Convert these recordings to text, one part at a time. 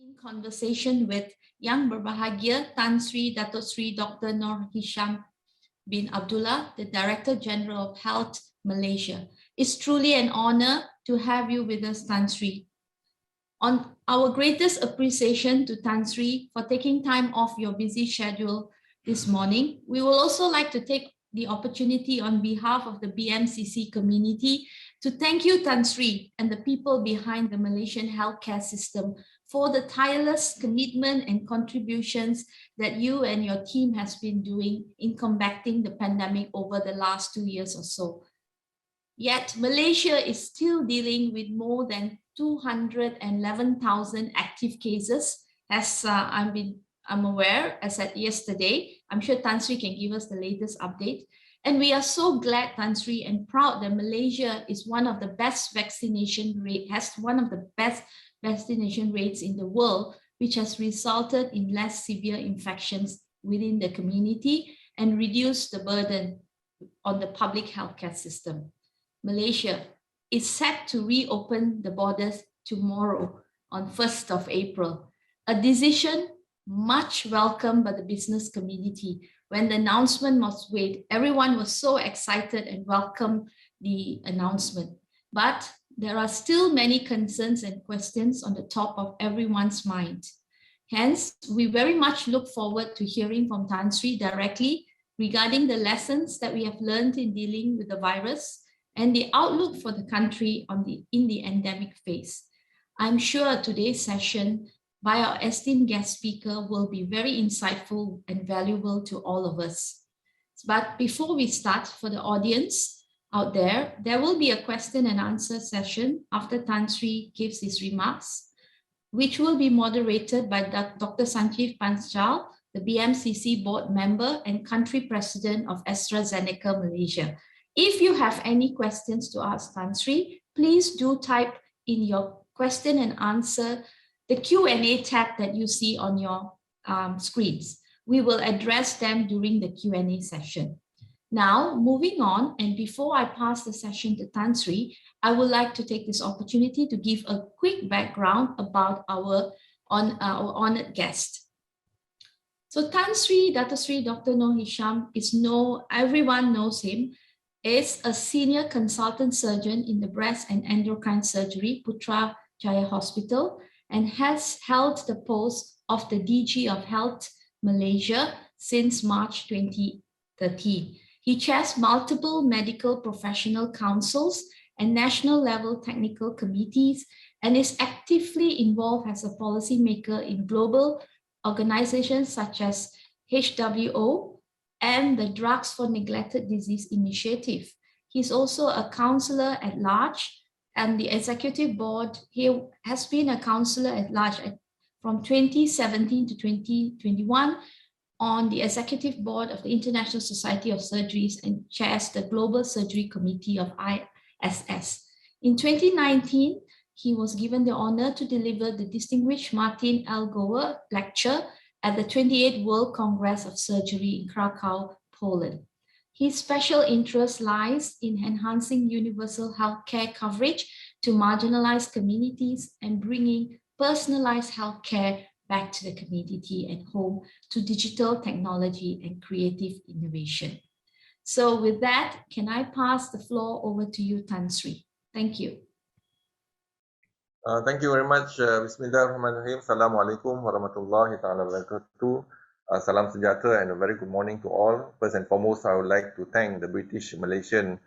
in conversation with Yang Berbahagia Tan Sri Dato Sri Dr. Noor Hisham bin Abdullah, the Director-General of Health Malaysia. It's truly an honor to have you with us, Tan Sri. On our greatest appreciation to Tan Sri for taking time off your busy schedule this morning, we will also like to take the opportunity on behalf of the BMCC community to thank you, Tan Sri, and the people behind the Malaysian healthcare system for the tireless commitment and contributions that you and your team has been doing in combating the pandemic over the last 2 years or so. Yet Malaysia is still dealing with more than 211,000 active cases, as I'm aware, as at yesterday. I'm sure Tan Sri can give us the latest update. And we are so glad, Tan Sri, and proud that Malaysia is one of the best vaccination rate, has one of the best vaccination rates in the world, which has resulted in less severe infections within the community and reduced the burden on the public healthcare system. Malaysia is set to reopen the borders tomorrow on 1st of April, a decision much welcomed by the business community. When the announcement was made, everyone was so excited and welcomed the announcement. But there are still many concerns and questions on the top of everyone's mind. Hence, we very much look forward to hearing from Tan Sri directly regarding the lessons that we have learned in dealing with the virus and the outlook for the country in the endemic phase. I'm sure today's session by our esteemed guest speaker will be very insightful and valuable to all of us. But before we start, for the audience out there, there will be a question and answer session after Tan Sri gives his remarks, which will be moderated by Dr. Sanjeev Panchal, the BMCC board member and country president of AstraZeneca Malaysia. If you have any questions to ask Tan Sri, please do type in your question and answer the Q&A tab that you see on your screens. We will address them during the Q&A session. Now, moving on, and before I pass the session to Tan Sri, I would like to take this opportunity to give a quick background about our honored guest. So Tan Sri, Dato Sri Dr. Noor Hisham everyone knows him, is a senior consultant surgeon in the breast and endocrine surgery, Putrajaya Hospital, and has held the post of the DG of Health Malaysia since March 2013. He chairs multiple medical professional councils and national level technical committees and is actively involved as a policymaker in global organizations such as HWO and the Drugs for Neglected Disease Initiative. He's also a counselor at large and the executive board. He has been a counselor at large from 2017 to 2021 on the executive board of the International Society of Surgeries and chairs the Global Surgery Committee of ISS. In 2019, he was given the honor to deliver the Distinguished Martin L. Gower Lecture at the 28th World Congress of Surgery in Krakow, Poland. His special interest lies in enhancing universal healthcare coverage to marginalized communities and bringing personalized healthcare back to the community and home to digital technology and creative innovation. So with that, can I pass the floor over to you, Tan Sri? Thank you. Thank you very much. Bismillahirrahmanirrahim. Assalamualaikum warahmatullahi ta'ala wabarakatuh. Salam sejahtera and a very good morning to all. First and foremost, I would like to thank the British Malaysian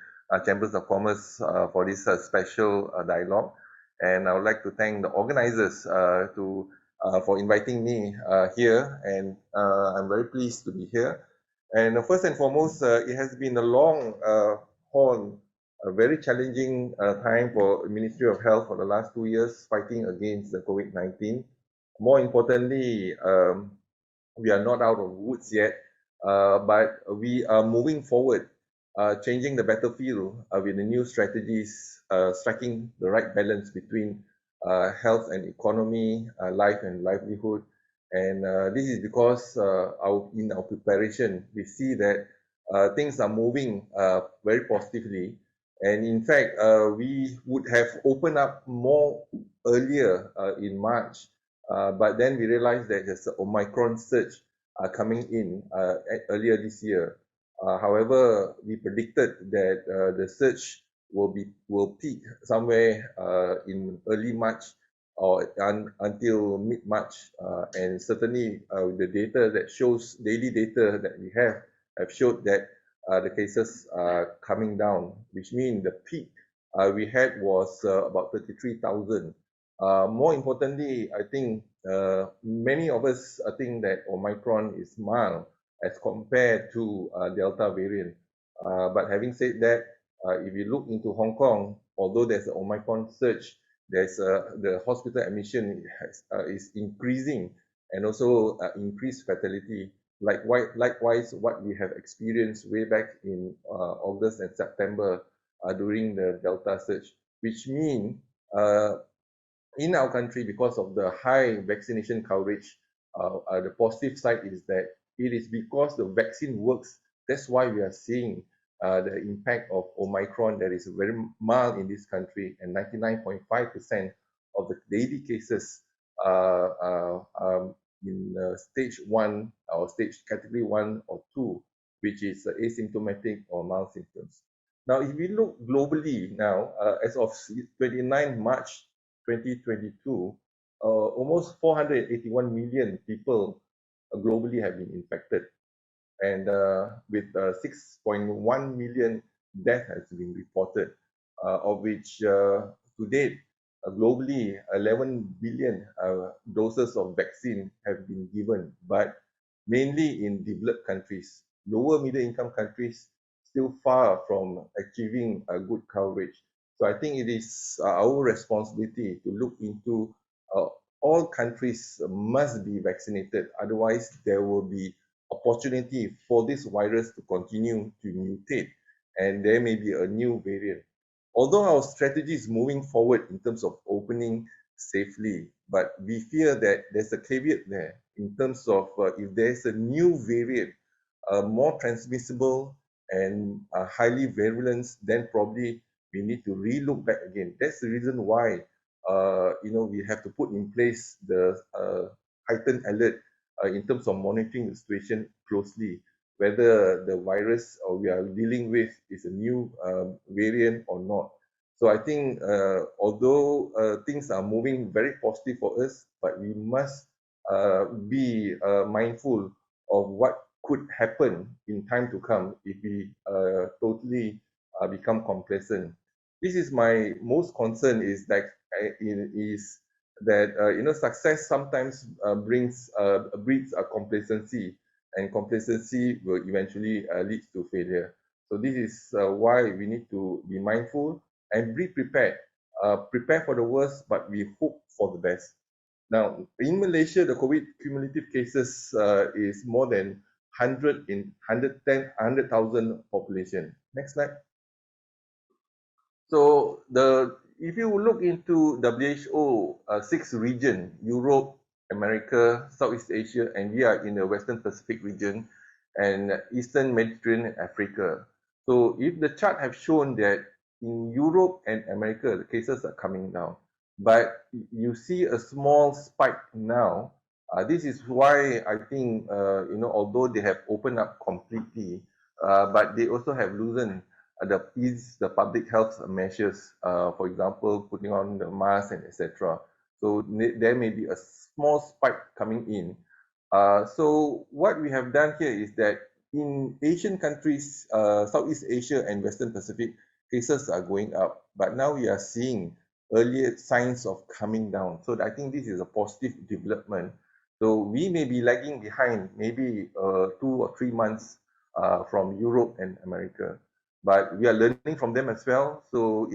Chambers of Commerce for this special dialogue. And I would like to thank the organizers for inviting me here. And I'm very pleased to be here. And first and foremost, it has been a long haul, a very challenging time for the Ministry of Health for the last 2 years fighting against the COVID-19. More importantly, we are not out of the woods yet, but we are moving forward, changing the battlefield with the new strategies, striking the right balance between health and economy, life and livelihood. And this is because in our preparation, we see that things are moving very positively. And in fact, we would have opened up more earlier in March But then we realized that there's an Omicron surge coming in earlier this year. However, we predicted that the surge will peak somewhere in early March or until mid-March, and certainly the data that shows daily data that we have showed that the cases are coming down, which means the peak we had was about 33,000. More importantly, I think many of us think that Omicron is mild as compared to Delta variant. But having said that, if you look into Hong Kong, although there's an Omicron surge, there's the hospital admission is increasing, and also increased fatality. Likewise, what we have experienced way back in August and September during the Delta surge, which means in our country, because of the high vaccination coverage, the positive side is that it is because the vaccine works. That's why we are seeing the impact of Omicron that is very mild in this country, and 99.5% of the daily cases in stage 1 or stage category 1 or 2, which is asymptomatic or mild symptoms. Now, if we look globally now, as of 29 March 2022, almost 481 million people globally have been infected, and with 6.1 million deaths has been reported, of which to date, globally, 11 billion doses of vaccine have been given, but mainly in developed countries. Lower middle income countries still far from achieving a good coverage. So I think it is our responsibility to look into all countries must be vaccinated. Otherwise, there will be opportunity for this virus to continue to mutate, and there may be a new variant. Although our strategy is moving forward in terms of opening safely, but we fear that there's a caveat there in terms of if there's a new variant, more transmissible and highly virulent, then probably we need to relook back again. That's the reason why we have to put in place the heightened alert in terms of monitoring the situation closely, whether the virus we are dealing with is a new variant or not. So I think although things are moving very positive for us, but we must be mindful of what could happen in time to come if we totally become complacent. This is my most concern is that success sometimes breeds a complacency, and complacency will eventually lead to failure. So this is why we need to be mindful and be prepared. Prepare for the worst, but we hope for the best. Now, in Malaysia, the COVID cumulative cases is more than 100,000 population. Next slide. So if you look into WHO, 6 region, Europe, America, Southeast Asia, and we are in the Western Pacific region, and Eastern Mediterranean, Africa. So if the chart have shown that in Europe and America, the cases are coming down, but you see a small spike now. This is why I think, although they have opened up completely, but they also have loosened the public health measures, for example, putting on the mask and etc. So there may be a small spike coming in. So what we have done here is that in Asian countries, Southeast Asia and Western Pacific, cases are going up, but now we are seeing earlier signs of coming down. So I think this is a positive development. So we may be lagging behind maybe 2 or 3 months from Europe and America, but we are learning from them as well. So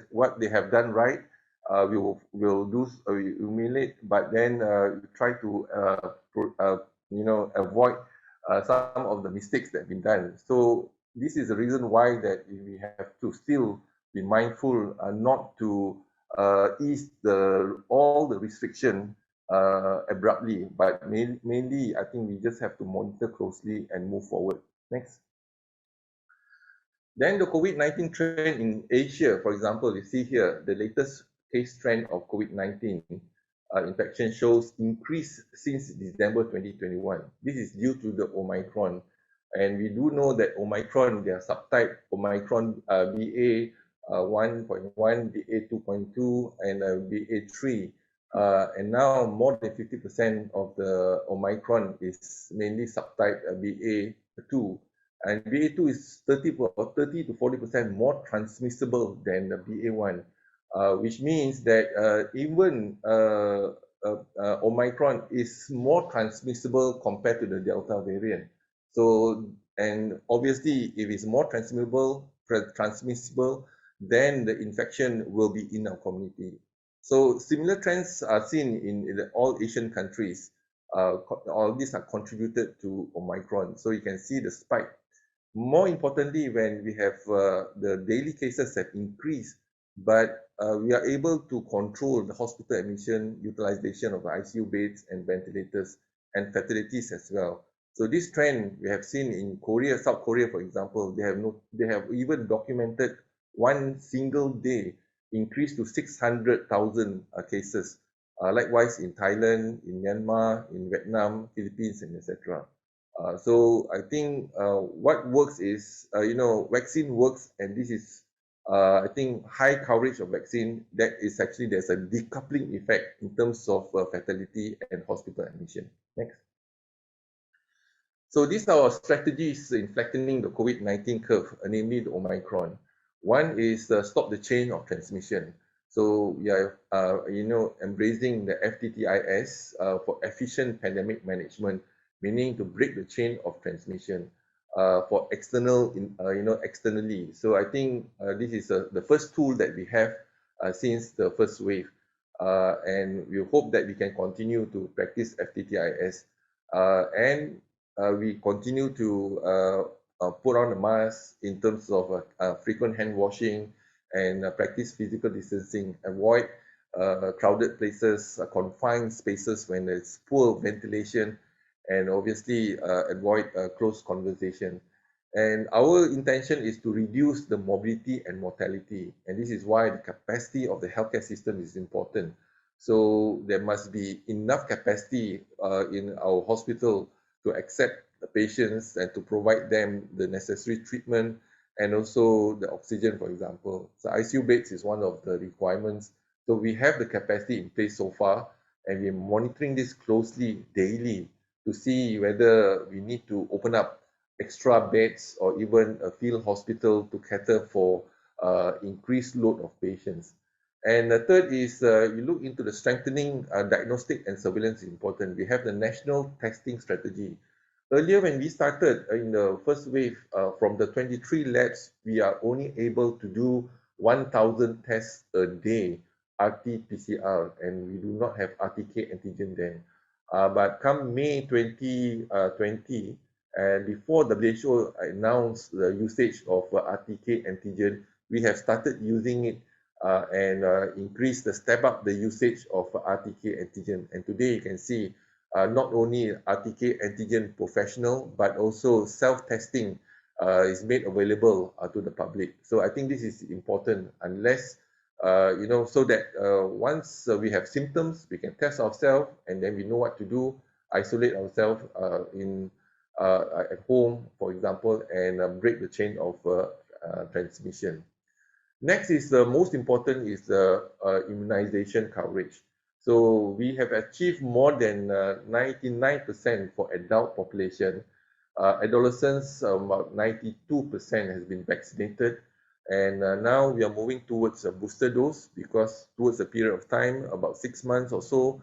what they have done right, we will emulate, but then try to avoid some of the mistakes that have been done. So this is the reason why that we have to still be mindful not to ease all the restriction abruptly, but mainly I think we just have to monitor closely and move forward. Next. Then the COVID-19 trend in Asia, for example, you see here the latest case trend of COVID-19. infection shows increase since December 2021. This is due to the Omicron. And we do know that Omicron, their subtype, Omicron BA 1.1, BA 2.2, and BA 3. And now more than 50% of the Omicron is mainly subtype BA 2. And BA2 is 30 to 40% more transmissible than the BA1, which means that even Omicron is more transmissible compared to the Delta variant. So, and obviously, if it's more transmissible, then the infection will be in our community. So, similar trends are seen in all Asian countries. All these are contributed to Omicron. So, you can see the spike. More importantly, when we have the daily cases have increased, but we are able to control the hospital admission, utilization of the ICU beds and ventilators, and fatalities as well. So this trend we have seen in Korea, South Korea, for example, they have even documented one single day increase to 600,000 cases. Likewise in Thailand, in Myanmar, in Vietnam, Philippines, and etc. So I think what works is, vaccine works, and this is, I think, high coverage of vaccine. That is actually, there's a decoupling effect in terms of fatality and hospital admission. Next. So these are our strategies in flattening the COVID-19 curve, namely the Omicron. One is stop the chain of transmission. So we are, embracing the FTTIS for efficient pandemic management, meaning to break the chain of transmission for externally. So I think this is the first tool that we have since the first wave. And we hope that we can continue to practice FTTIS. And we continue to put on a mask in terms of frequent hand washing and practice physical distancing, avoid crowded places, confined spaces when there's poor ventilation, and obviously avoid close conversation. And our intention is to reduce the morbidity and mortality. And this is why the capacity of the healthcare system is important. So there must be enough capacity in our hospital to accept the patients and to provide them the necessary treatment and also the oxygen, for example. So ICU beds is one of the requirements. So we have the capacity in place so far, and we're monitoring this closely daily to see whether we need to open up extra beds or even a field hospital to cater for increased load of patients. And the third is you look into the strengthening diagnostic and surveillance is important. We have the national testing strategy. Earlier, when we started in the first wave, from the 23 labs, we are only able to do 1,000 tests a day, RT-PCR, and we do not have RTK antigen then. But come May 2020, and before WHO announced the usage of RTK antigen, we have started using it and step up the usage of RTK antigen. And today you can see not only RTK antigen professional, but also self-testing is made available to the public. So I think this is important, unless, so that once we have symptoms, we can test ourselves, and then we know what to do, isolate ourselves at home, for example, and break the chain of transmission. Next is the most important is the immunization coverage. So we have achieved more than 99% for adult population. Adolescents, about 92% has been vaccinated. And now we are moving towards a booster dose, because towards a period of time, about 6 months or so,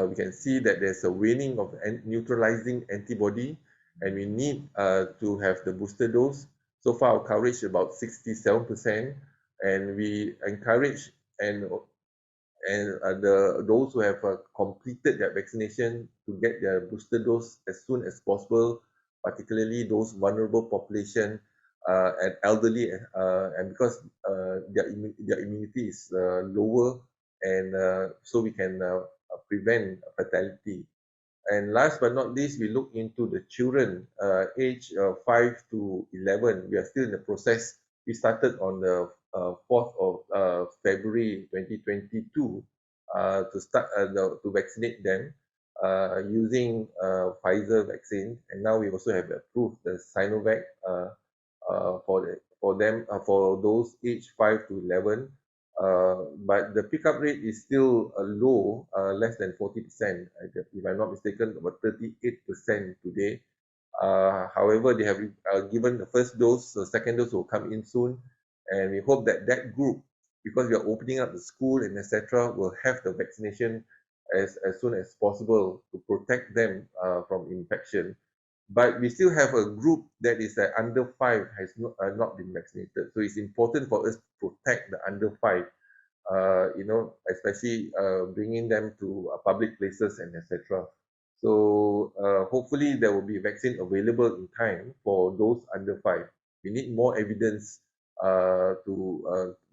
we can see that there's a waning of neutralizing antibody, and we need to have the booster dose. So far, our coverage is about 67%, and we encourage those who have completed their vaccination to get their booster dose as soon as possible, particularly those vulnerable population and elderly, and because their immunity is lower, and so we can prevent fatality. And last but not least, we look into the children age 5 to 11. We are still in the process. We started on the 4th of February 2022 to vaccinate them using Pfizer vaccine, and now we also have approved the Sinovac for those aged 5 to 11. But the pickup rate is still low, less than 40%. If I'm not mistaken, about 38% today. However, they have given the first dose, the second dose will come in soon, and we hope that that group, because we are opening up the school and etc., will have the vaccination as soon as possible to protect them from infection. But we still have a group that is under 5 has not been vaccinated. So it's important for us to protect the under 5, especially bringing them to public places and etc. So hopefully there will be vaccine available in time for those under 5. We need more evidence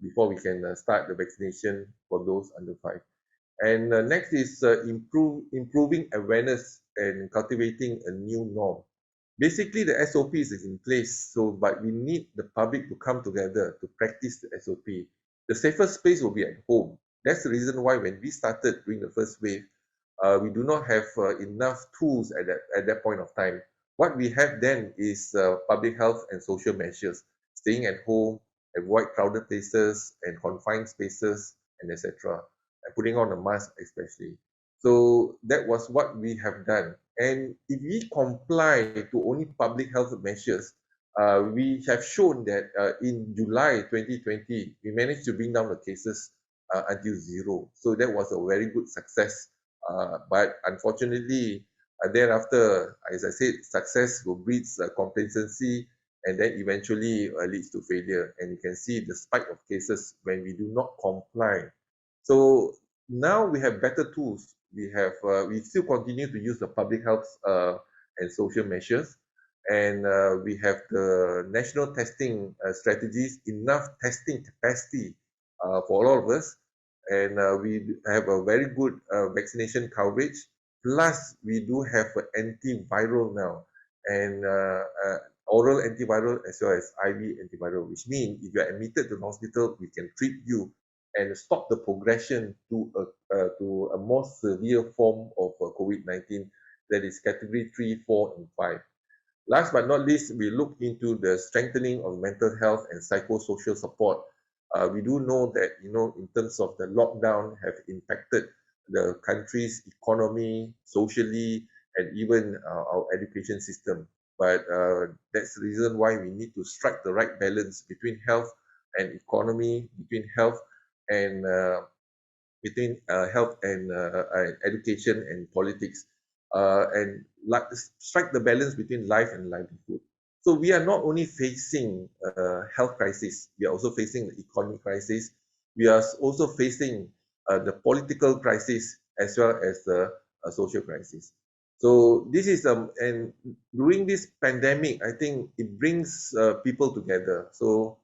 before we can start the vaccination for those under 5. And next is improving awareness and cultivating a new norm. Basically, the SOPs is in place, but we need the public to come together to practice the SOP. The safest space will be at home. That's the reason why when we started during the first wave, we do not have enough tools at that point of time. What we have then is public health and social measures, staying at home, avoid crowded places and confined spaces, and etc. And putting on a mask especially. So that was what we have done. And if we comply to only public health measures, we have shown that in July 2020, we managed to bring down the cases until 0. So that was a very good success. But unfortunately, thereafter, as I said, success will breed complacency and then eventually leads to failure. And you can see the spike of cases when we do not comply. So now we have better tools. We still continue to use the public health and social measures, and we have the national testing strategies, enough testing capacity for all of us, and we have a very good vaccination coverage. Plus, we do have an antiviral now, and oral antiviral as well as IV antiviral, which means if you are admitted to the hospital, we can treat you and stop the progression to a more severe form of COVID-19, that is category 3, 4, and 5. Last but not least, we look into the strengthening of mental health and psychosocial support. We do know that, in terms of the lockdown have impacted the country's economy, socially, and even our education system. But that's the reason why we need to strike the right balance between health and economy, between health and education and politics, and strike the balance between life and livelihood. So we are not only facing health crisis, we are also facing the economic crisis. We are also facing the political crisis as well as the social crisis. So this is and during this pandemic, I think it brings people together. So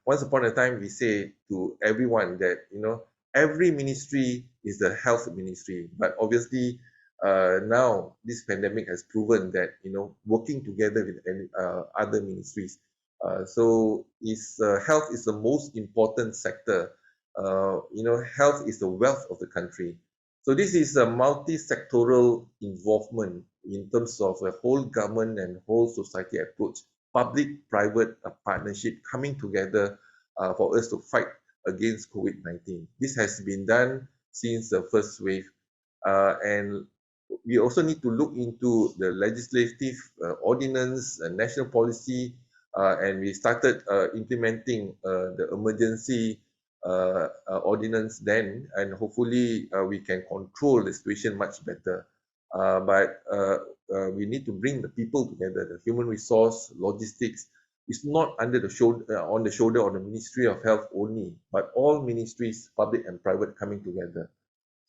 once upon a time, we say to everyone that every ministry is the health ministry, but obviously now this pandemic has proven that working together with other ministries. So health is the most important sector. Health is the wealth of the country. So this is a multi-sectoral involvement in terms of a whole government and whole society approach, public-private partnership coming together for us to fight against COVID-19. This has been done since the first wave, and we also need to look into the legislative ordinance and national policy, and we started implementing the emergency ordinance then, and hopefully we can control the situation much better. But we need to bring the people together, the human resource, logistics. It's not under the on the shoulder of the Ministry of Health only, but all ministries, public and private, coming together.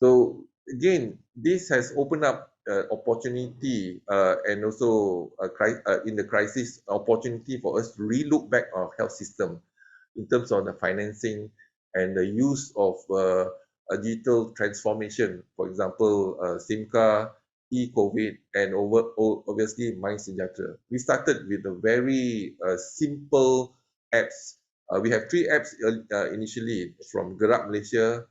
So again, this has opened up opportunity and also in the crisis, opportunity for us to relook back our health system in terms of the financing and the use of a digital transformation. For example, SIMCA, e-COVID, and obviously MySejahtera. We started with a very simple apps. We have 3 apps initially, from Gerak Malaysia,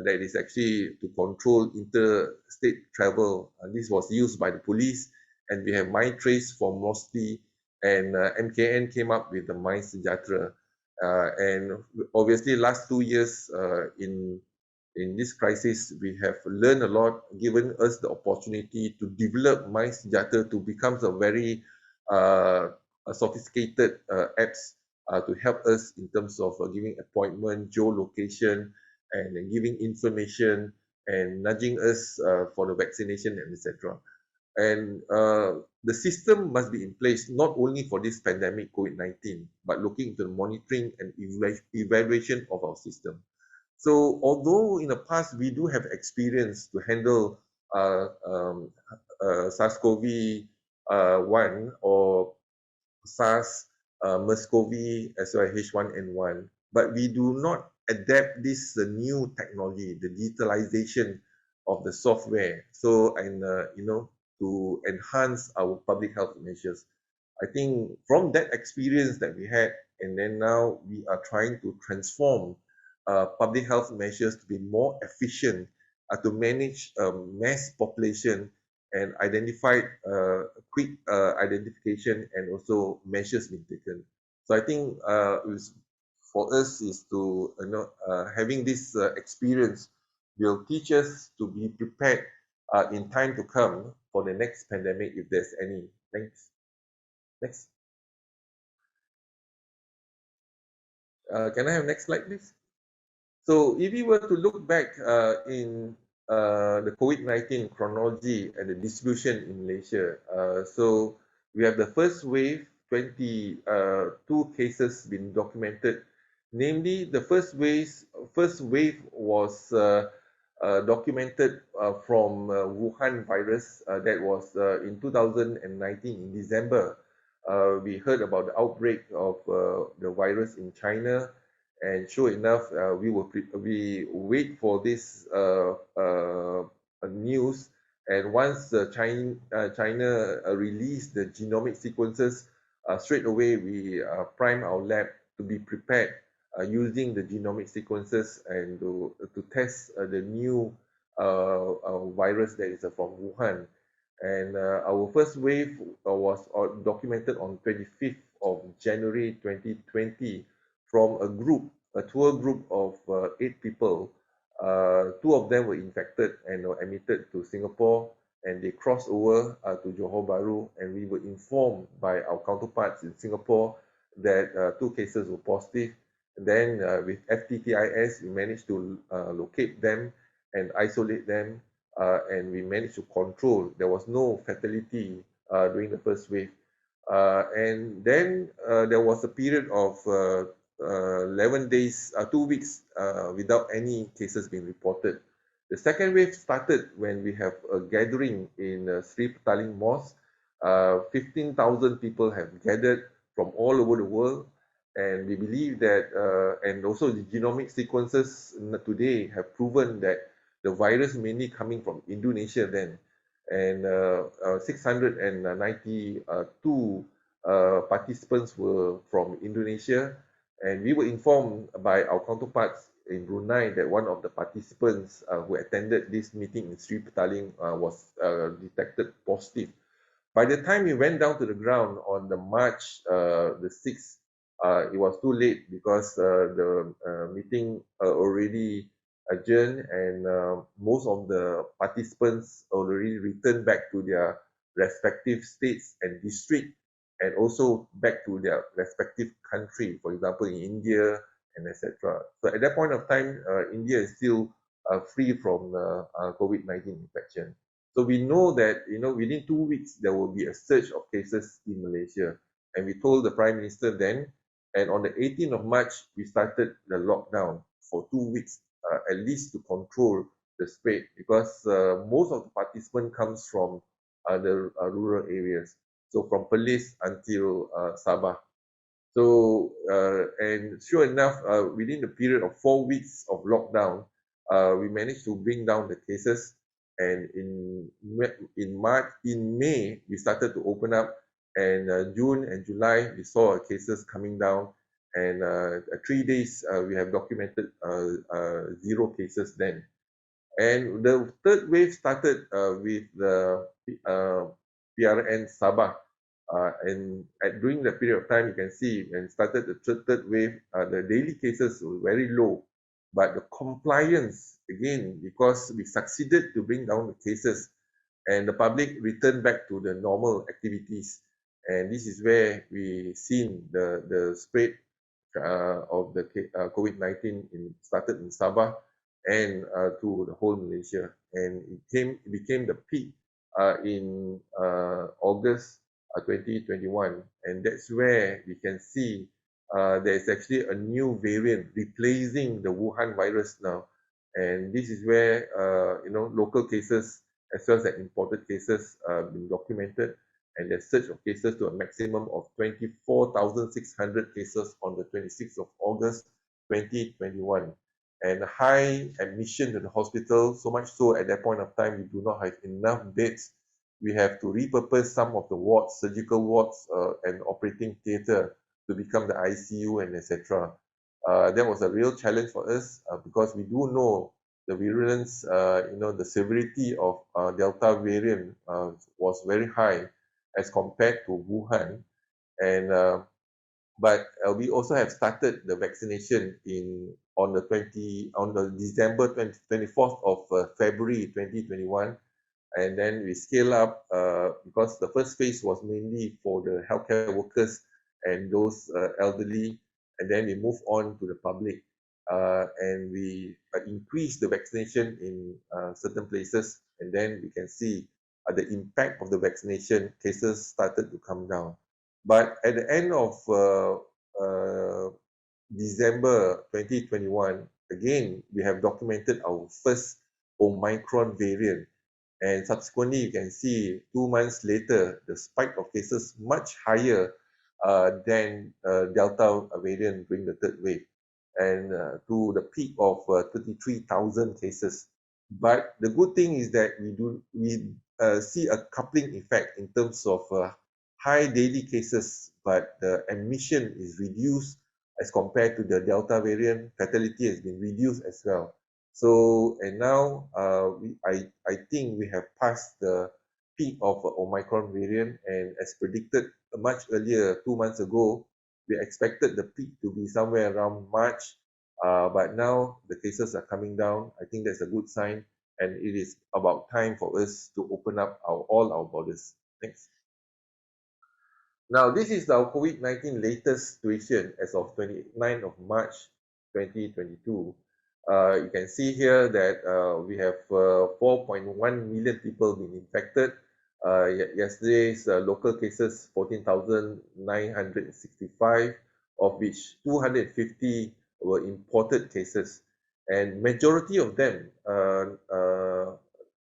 that is actually to control interstate travel. This was used by the police, and we have MyTrace for mostly, and MKN came up with the MySejahtera. And obviously, last 2 years in this crisis, we have learned a lot, given us the opportunity to develop MySejahtera to become a very sophisticated apps to help us in terms of giving appointment, geolocation, and giving information and nudging us for the vaccination and etc. And the system must be in place not only for this pandemic COVID-19, but looking into the monitoring and evaluation of our system. So although in the past we do have experience to handle SARS-CoV-1 or SARS, MERS-CoV, as well as H1N1, but we do not adapt this new technology, the digitalization of the software, so and to enhance our public health measures. I think from that experience that we had, and then now we are trying to transform public health measures to be more efficient, to manage mass population and identify quick identification and also measures being taken. So I think for us is to having this experience will teach us to be prepared in time to come for the next pandemic if there's any. Thanks. Next. Can I have next slide, please? So if you were to look back in the COVID-19 chronology and the distribution in Malaysia, so we have the first wave, 22 cases been documented. Namely, the first wave was documented from Wuhan virus. That was in 2019 in December. We heard about the outbreak of the virus in China, and sure enough, we wait for this news. And once China released the genomic sequences, straight away we prime our lab to be prepared using the genomic sequences and to test the new virus that is from Wuhan. And our first wave was documented on 25th of January 2020 from a tour group of 8 people. 2 of them were infected and were admitted to Singapore, and they crossed over to Johor Bahru, and we were informed by our counterparts in Singapore that 2 cases were positive. And then with FTTIS, we managed to locate them and isolate them, and we managed to control. There was no fatality during the first wave. And then there was a period of 11 days, 2 weeks without any cases being reported. The second wave started when we have a gathering in Sri Petaling Mosque. 15,000 people have gathered from all over the world, and we believe that, and also the genomic sequences today have proven that the virus mainly coming from Indonesia then, and 692 participants were from Indonesia. And we were informed by our counterparts in Brunei that one of the participants who attended this meeting in Sri Petaling was detected positive. By the time we went down to the ground on the March the 6th, it was too late because the meeting already adjourned, and most of the participants already returned back to their respective states and district, and also back to their respective country, for example, in India and etc. So at that point of time, India is still free from COVID-19 infection. So we know that within 2 weeks there will be a surge of cases in Malaysia, and we told the Prime Minister then, and on the 18th of March we started the lockdown for 2 weeks, at least to control the spread, because most of the participants comes from the rural areas. So from Perlis until Sabah. So, and sure enough, within the period of 4 weeks of lockdown, we managed to bring down the cases. And in May, we started to open up, and June and July, we saw cases coming down. and 3 days we have documented 0 cases then. And the third wave started with the PRN Sabah. And during that period of time, you can see when started the third wave, the daily cases were very low. But the compliance, again, because we succeeded to bring down the cases and the public returned back to the normal activities. And this is where we seen the spread of the COVID-19 started in Sabah and to the whole Malaysia. And it became the peak in August 2021. And that's where we can see there is actually a new variant replacing the Wuhan virus now. And this is where, local cases as well as imported cases been documented, and the surge of cases to a maximum of 24,600 cases on the 26th of August 2021. And high admission to the hospital, so much so at that point of time we do not have enough beds. We have to repurpose some of the wards, surgical wards and operating theatre to become the ICU and etc. That was a real challenge for us because we do know the virulence, the severity of Delta variant was very high as compared to Wuhan. And but we also have started the vaccination on the December 24th of February 2021, and then we scale up because the first phase was mainly for the healthcare workers and those elderly, and then we move on to the public, and we increase the vaccination in certain places, and then we can see the impact of the vaccination cases started to come down. But at the end of December 2021, again, we have documented our first Omicron variant. And subsequently, you can see 2 months later, the spike of cases much higher than Delta variant during the third wave, and to the peak of 33,000 cases. But the good thing is that we see a coupling effect in terms of high daily cases, but the admission is reduced as compared to the Delta variant. Fatality has been reduced as well. So, and now I think we have passed the peak of Omicron variant, and as predicted much earlier, 2 months ago, we expected the peak to be somewhere around March, but now the cases are coming down. I think that's a good sign, and it is about time for us to open up all our borders. Next. Now, this is our COVID-19 latest situation as of 29th of March 2022. You can see here that we have 4.1 million people being infected. Yesterday's local cases 14,965, of which 250 were imported cases, and majority of them,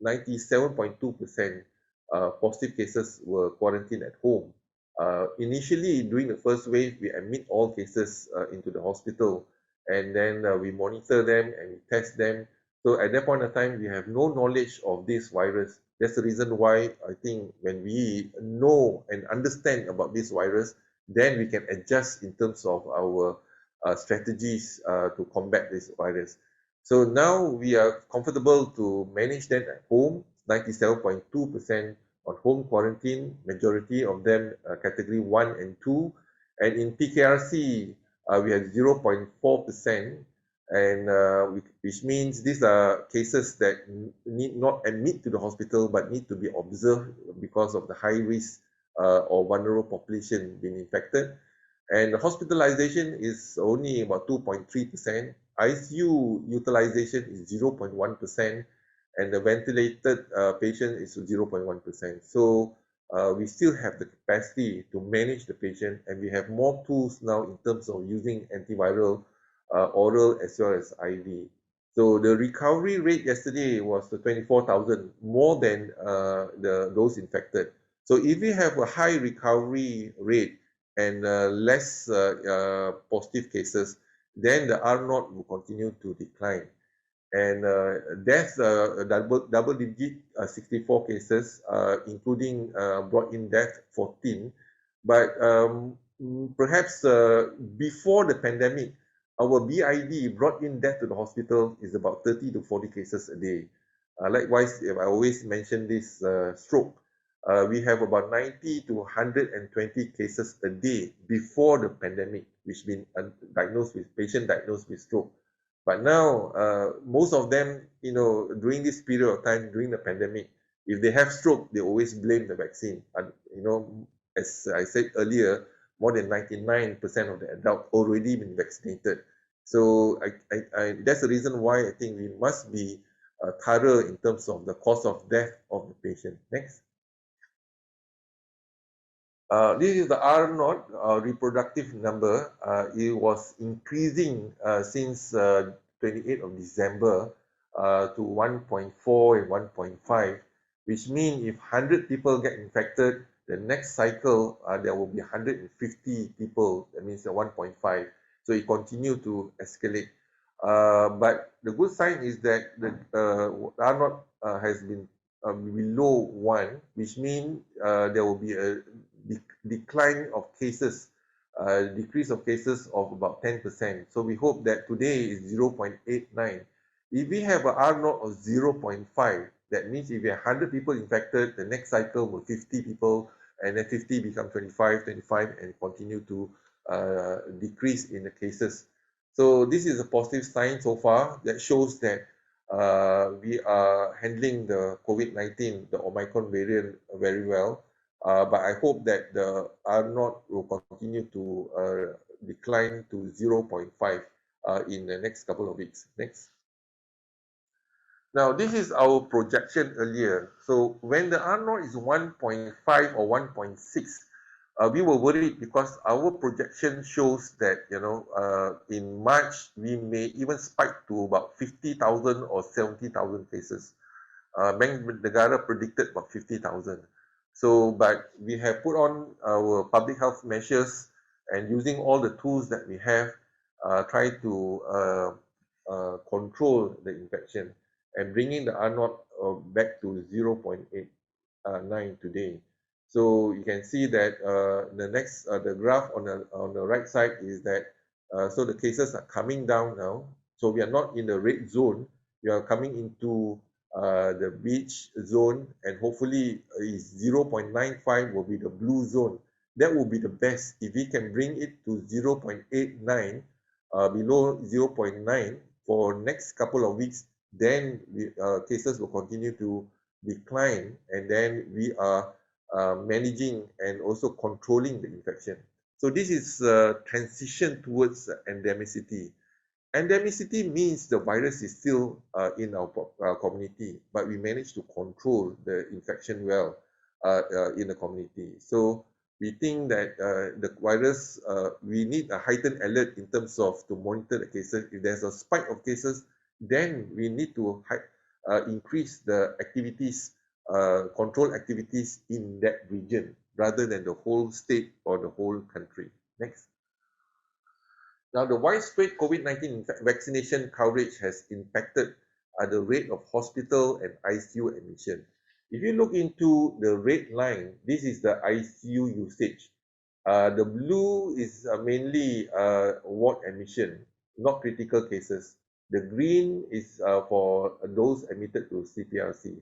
97.2% positive cases were quarantined at home. Initially, during the first wave, we admit all cases into the hospital, and then we monitor them and we test them. So at that point of time, we have no knowledge of this virus. That's the reason why I think when we know and understand about this virus, then we can adjust in terms of our strategies to combat this virus. So now we are comfortable to manage them at home, 97.2% on home quarantine, majority of them category 1 and 2. And in PKRC, we have 0.4%, and which means these are cases that need not admit to the hospital but need to be observed because of the high risk or vulnerable population being infected. And the hospitalization is only about 2.3%. ICU utilization is 0.1%, and the ventilated patient is 0.1%. So we still have the capacity to manage the patient, and we have more tools now in terms of using antiviral, oral as well as IV. So the recovery rate yesterday was 24,000, more than those infected. So if we have a high recovery rate and less positive cases, then the R0 will continue to decline. And deaths, double digit, 64 cases, including brought in death 14. But perhaps before the pandemic, our BID brought in death to the hospital is about 30 to 40 cases a day. Likewise, I always mention this stroke. We have about 90 to 120 cases a day before the pandemic, which been diagnosed with patient diagnosed with stroke. But now, most of them, during this period of time, during the pandemic, if they have stroke, they always blame the vaccine. And, as I said earlier, more than 99% of the adults already been vaccinated. So that's the reason why I think we must be thorough in terms of the cause of death of the patient. Next. This is the R naught reproductive number. It was increasing since 28th of December to 1.4 and 1.5, which means if 100 people get infected, the next cycle there will be 150 people. That means 1.5. So it continues to escalate. But the good sign is that the R naught has been below 1, which means there will be a decline of cases, decrease of cases of about 10%. So we hope that today is 0.89. If we have an R naught of 0.5, that means if we have 100 people infected, the next cycle will 50 people, and then 50 become 25, 25, and continue to decrease in the cases. So this is a positive sign so far that shows that we are handling the COVID-19, the Omicron variant, very well. But I hope that the R naught will continue to decline to 0.5 in the next couple of weeks. Next. Now, this is our projection earlier. So when the R naught is 1.5 or 1.6, we were worried because our projection shows that, in March, we may even spike to about 50,000 or 70,000 cases. Bank Negara predicted about 50,000. So, but we have put on our public health measures and using all the tools that we have, try to control the infection and bringing the R naught back to 0.89 today. So you can see that the graph on the right side is that so the cases are coming down now. So we are not in the red zone. We are coming into the beige zone, and hopefully is 0.95 will be the blue zone. That will be the best. If we can bring it to 0.89, below 0.9 for next couple of weeks, then cases will continue to decline, and then we are managing and also controlling the infection. So this is a transition towards endemicity. Endemicity means the virus is still in our community, but we managed to control the infection well in the community. So we think that the virus, we need a heightened alert in terms of to monitor the cases. If there's a spike of cases, then we need to increase the activities, control activities in that region rather than the whole state or the whole country. Next. Now, the widespread COVID-19 vaccination coverage has impacted the rate of hospital and ICU admission. If you look into the red line, this is the ICU usage. The blue is mainly ward admission, not critical cases. The green is for those admitted to CPRC.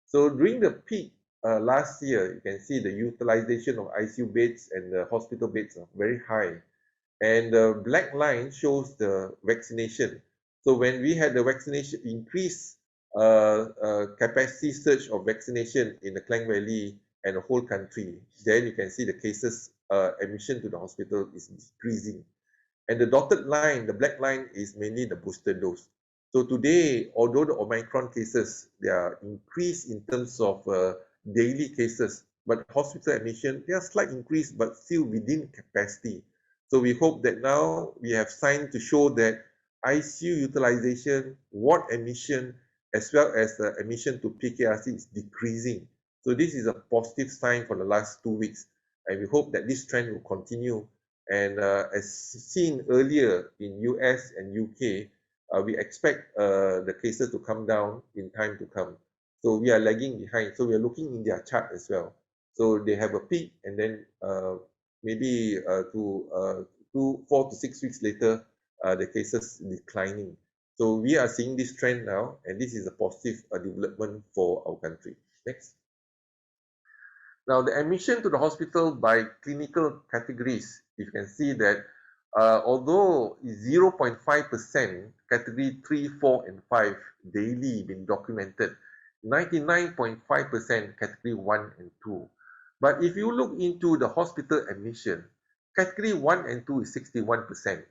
So during the peak last year, you can see the utilization of ICU beds and the hospital beds are very high. And the black line shows the vaccination. So when we had the vaccination increase, capacity surge of vaccination in the Klang Valley and the whole country, then you can see the cases admission to the hospital is decreasing. And the dotted line, the black line, is mainly the booster dose. So today, although the Omicron cases, they are increased in terms of daily cases, but hospital admission, they are slight increase, but still within capacity. So we hope that now we have signs to show that ICU utilization, ward admission, as well as the admission to PKRC is decreasing. So this is a positive sign for the last 2 weeks. And we hope that this trend will continue. And as seen earlier in US and UK, we expect the cases to come down in time to come. So we are lagging behind. So we are looking in their chart as well. So they have a peak and then maybe 4 to 6 weeks later, the cases declining. So we are seeing this trend now, and this is a positive development for our country. Next. Now, the admission to the hospital by clinical categories, you can see that although 0.5% category 3, 4, and 5 daily been documented, 99.5% category 1 and 2. But if you look into the hospital admission, category 1 and 2 is 61%.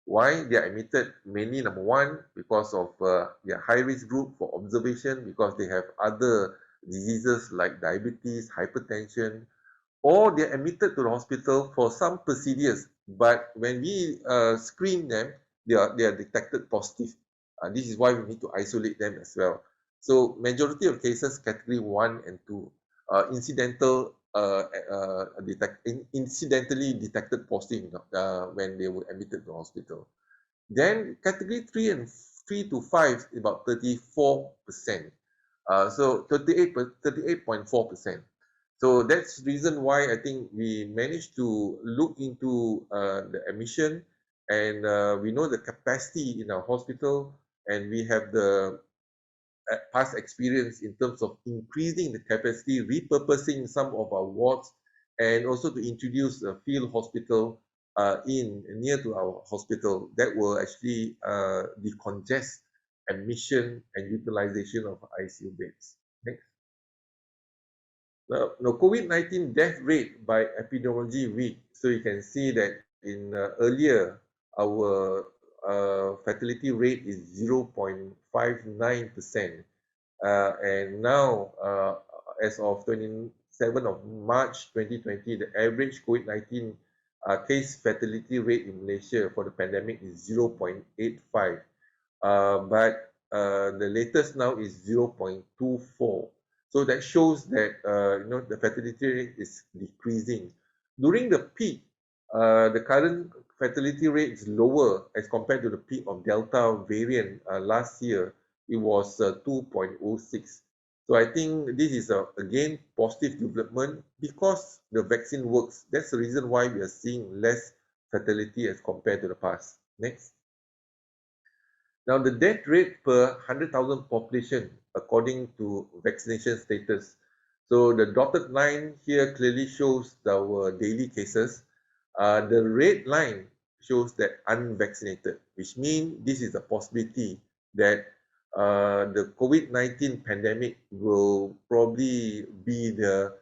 Why? They are admitted mainly, number one, because of their high-risk group for observation, because they have other diseases like diabetes, hypertension, or they're admitted to the hospital for some procedures. But when we screen them, they are detected positive. This is why we need to isolate them as well. So majority of cases, category 1 and 2, incidentally detected positive when they were admitted to the hospital. Then category 3 to 5 is about 34%. So 38.4%. So that's the reason why I think we managed to look into the admission, and we know the capacity in our hospital, and we have the past experience in terms of increasing the capacity, repurposing some of our wards, and also to introduce a field hospital near to our hospital that will actually decongest admission and utilization of ICU beds. Next. Now, COVID-19 death rate by epidemiology week. So you can see that in earlier, our fatality rate is 0.59%. And now, as of 27th of March 2020, the average COVID-19 case fatality rate in Malaysia for the pandemic is 0.85. But the latest now is 0.24. So that shows that the fatality rate is decreasing. During the peak, the current fatality rate is lower as compared to the peak of Delta variant last year. It was 2.06. So I think this is again positive development because the vaccine works. That's the reason why we are seeing less fatality as compared to the past. Next. Now, the death rate per 100,000 population according to vaccination status. So the dotted line here clearly shows our daily cases. The red line shows that unvaccinated, which means this is a possibility that the COVID-19 pandemic will probably be the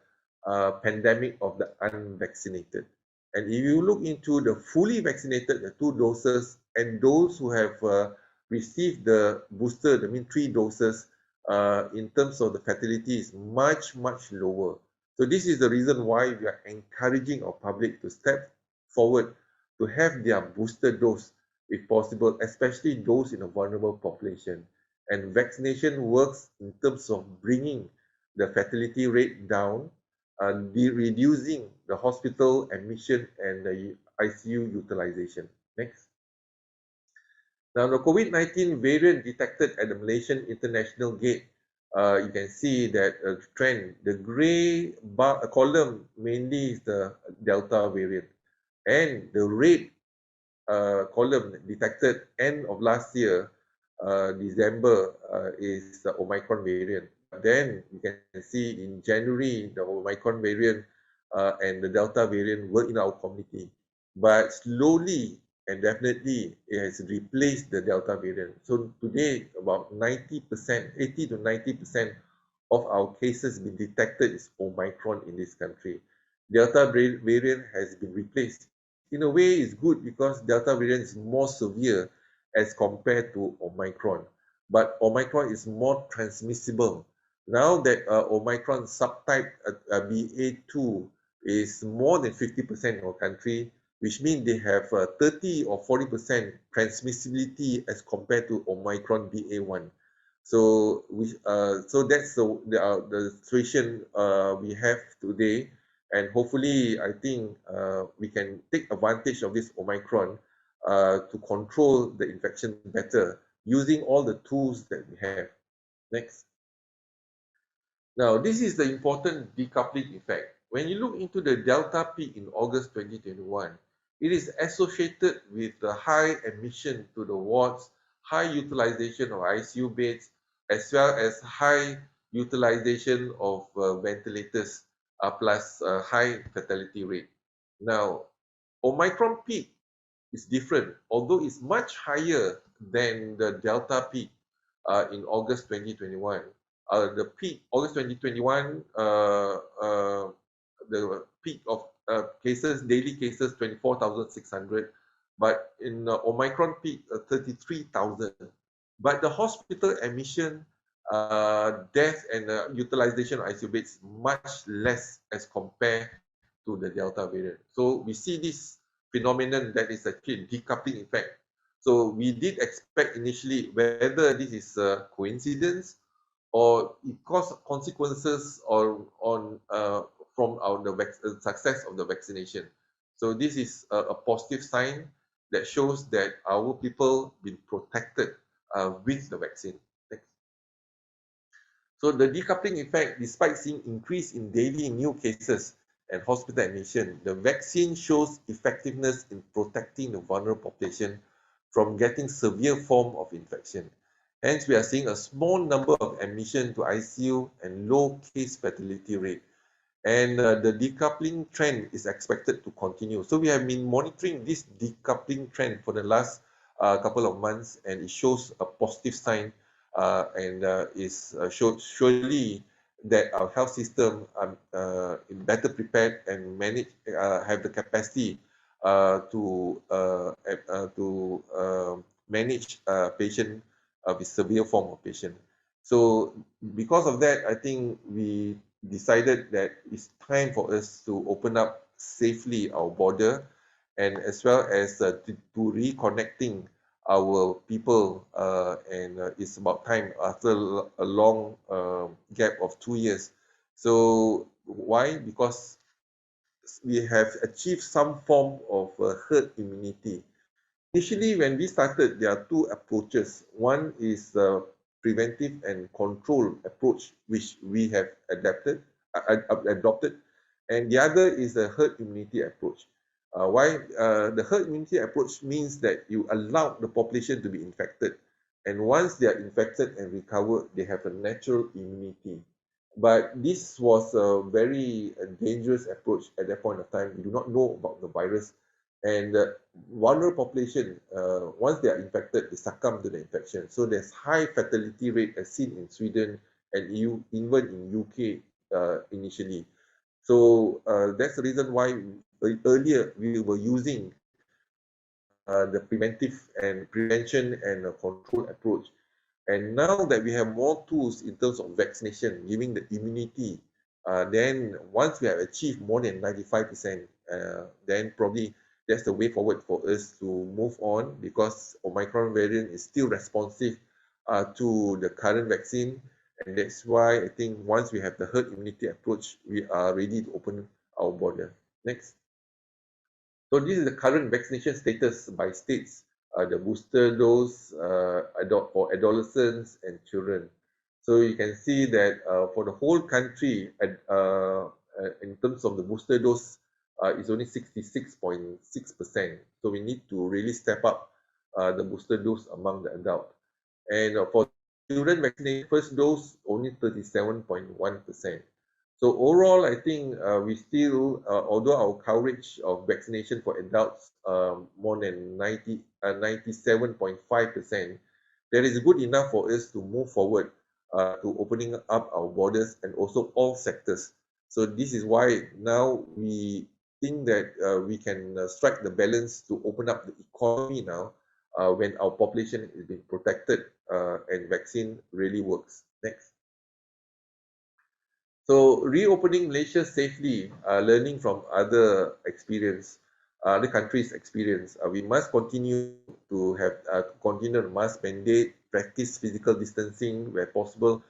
pandemic of the unvaccinated. And if you look into the fully vaccinated, the 2 doses, and those who have received the booster, I mean 3 doses, in terms of the fatality is much, much lower. So this is the reason why we are encouraging our public to step forward to have their booster dose if possible, especially those in a vulnerable population. And vaccination works in terms of bringing the fatality rate down, reducing the hospital admission and the ICU utilization. Next. Now, the COVID-19 variant detected at the Malaysian International Gate, you can see that trend. The gray bar column mainly is the Delta variant, and the red column detected end of last year, December, is the Omicron variant. But then you can see in January, the Omicron variant and the Delta variant were in our community. But slowly and definitely, it has replaced the Delta variant. So today, about 90%, 80 to 90% of our cases being detected is Omicron in this country. Delta variant has been replaced. In a way, it's good because Delta variant is more severe as compared to Omicron. But Omicron is more transmissible. Now that Omicron subtype BA2 is more than 50% in our country, which means they have 30 or 40% transmissibility as compared to Omicron BA1. So that's the situation we have today, and hopefully I think we can take advantage of this Omicron to control the infection better using all the tools that we have. Next. Now, this is the important decoupling effect. When you look into the Delta peak in August 2021, it is associated with the high admission to the wards, high utilization of ICU beds, as well as high utilization of ventilators, plus high fatality rate. Now, Omicron peak is different, although it's much higher than the Delta peak in August 2021. The peak, August 2021, the peak of cases, daily cases, 24,600. But in Omicron peak, 33,000. But the hospital admission, death and utilization of ICU beds much less as compared to the Delta variant. So we see this phenomenon that is actually decoupling effect. So we did expect initially whether this is a coincidence or it caused consequences on from the success of the vaccination. So this is a positive sign that shows that our people been protected with the vaccine. Next. So the decoupling effect, despite seeing increase in daily new cases and hospital admission, the vaccine shows effectiveness in protecting the vulnerable population from getting severe form of infection. Hence, we are seeing a small number of admission to ICU and low case fatality rate. And the decoupling trend is expected to continue. So we have been monitoring this decoupling trend for the last couple of months, and it shows a positive sign and is surely that our health system are better prepared and have the capacity to manage patient with severe form of patient. So because of that, I think we decided that it's time for us to open up safely our border, and as well as to reconnecting our people, and it's about time after a long gap of 2 years. So why? Because we have achieved some form of herd immunity. Initially, when we started, there are two approaches. One is the preventive and control approach, which we have adopted, and the other is the herd immunity approach. Why? The herd immunity approach means that you allow the population to be infected, and once they are infected and recover, they have a natural immunity. But this was a very dangerous approach at that point of time. We do not know about the virus, and vulnerable population, once they are infected, they succumb to the infection. So there's high fatality rate as seen in Sweden and EU, even in UK initially. So that's the reason why earlier we were using the preventive and prevention and control approach. And now that we have more tools in terms of vaccination, giving the immunity, then once we have achieved more than 95%, then probably that's the way forward for us to move on, because Omicron variant is still responsive to the current vaccine. And that's why I think once we have the herd immunity approach, we are ready to open our border. Next. So this is the current vaccination status by states, the booster dose for adolescents and children. So you can see that for the whole country, in terms of the booster dose, it's only 66.6%. So we need to really step up the booster dose among the adult. And for children vaccinated, first dose, only 37.1%. So overall, I think we still, although our coverage of vaccination for adults more than 97.5%, that is good enough for us to move forward to opening up our borders and also all sectors. So this is why now we think that we can strike the balance to open up the economy now when our population is being protected and vaccine really works. Next. So reopening Malaysia safely, learning from other countries' experience, we must continue to have continue the mask mandate, practice physical distancing where possible,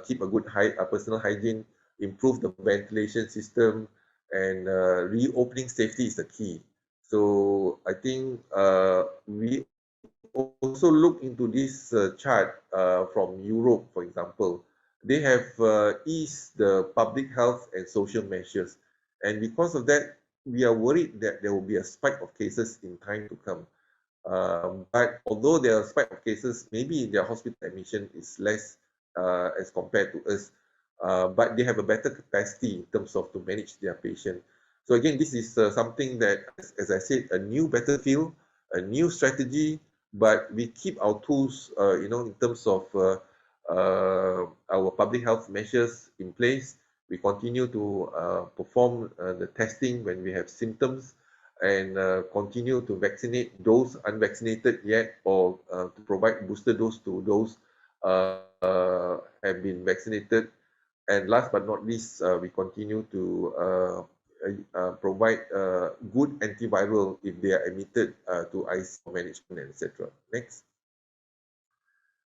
keep a good personal hygiene, improve the ventilation system, and reopening safety is the key. So I think we also look into this chart from Europe, for example. They have eased the public health and social measures. And because of that, we are worried that there will be a spike of cases in time to come. But although there are a spike of cases, maybe their hospital admission is less as compared to us, but they have a better capacity in terms of to manage their patient. So again, this is something that, as I said, a new battlefield, a new strategy, but we keep our tools, in terms of our public health measures in place. We continue to perform the testing when we have symptoms, and continue to vaccinate those unvaccinated yet, or to provide booster dose to those have been vaccinated. And last but not least, we continue to provide good antiviral if they are admitted to ICU management, etc. Next.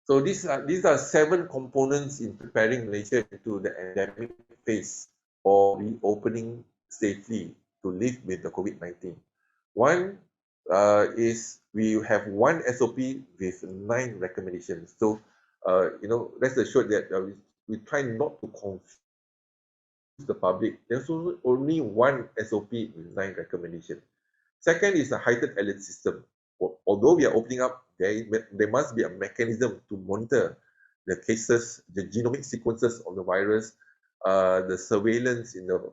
So these are 7 components in preparing Malaysia into the endemic phase, or reopening safely to live with the COVID-19. One is we have one SOP with 9 recommendations. So, rest assured that we try not to confuse the public. There's only one SOP with 9 recommendations. Second is a heightened alert system. Although we are opening up, there must be a mechanism to monitor the cases, the genomic sequences of the virus, the surveillance in the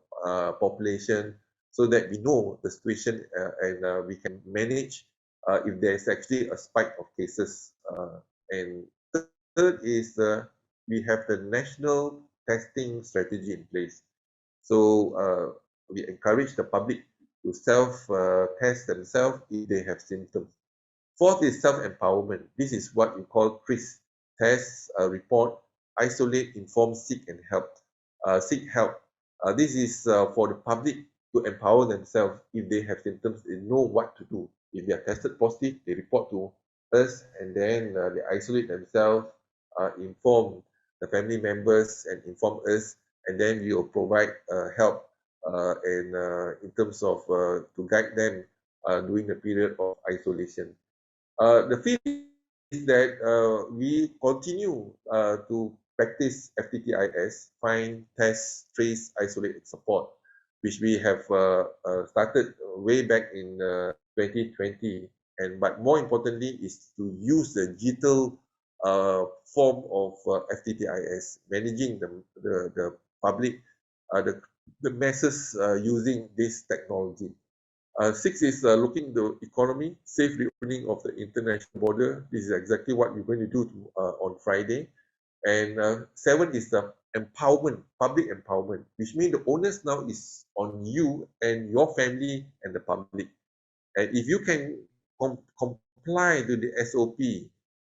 population, so that we know the situation, and we can manage if there is actually a spike of cases. And third is we have the national testing strategy in place. So we encourage the public to self-test themselves if they have symptoms. Fourth is self-empowerment. This is what we call CRIS: test, report, isolate, inform, seek, and help. Seek help. This is for the public to empower themselves. If they have symptoms, they know what to do. If they are tested positive, they report to us, and then they isolate themselves, inform the family members, and inform us, and then we will provide help and in terms of to guide them during the period of isolation. The fifth is that we continue to practice FTTIS, find, test, trace, isolate, and support, which we have started way back in 2020. But more importantly is to use the digital form of FTTIS, managing the public, the masses using this technology. Six is looking the economy, safe reopening of the international border. This is exactly what we're going to do on Friday. And 7 is the empowerment, public empowerment, which means the onus now is on you and your family and the public. And if you can comply to the SOP,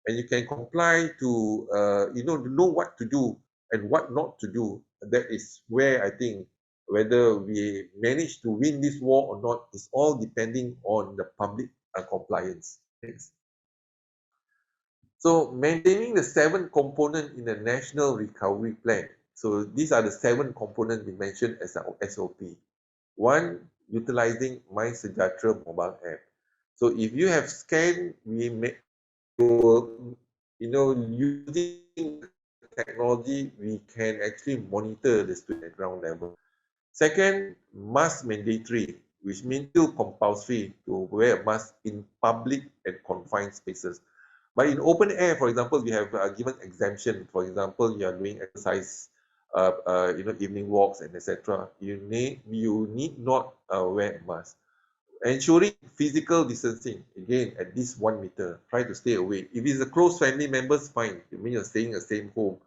and you can comply to, know what to do and what not to do, that is where I think whether we manage to win this war or not is all depending on the public compliance. Thanks. So maintaining the 7 components in the National Recovery Plan. So these are the 7 components we mentioned as our SOP. 1, utilizing My Sejahtera mobile app. So if you have scanned, we make using technology, we can actually monitor the situation at ground level. Second, mask mandatory, which means still compulsory to wear a mask in public and confined spaces. But in open air, for example, we have given exemption. For example, you are doing exercise, evening walks and etc. You need not wear a mask. Ensuring physical distancing, again, at least 1 meter. Try to stay away. If it's a close family members, fine. You mean you're staying in the same home.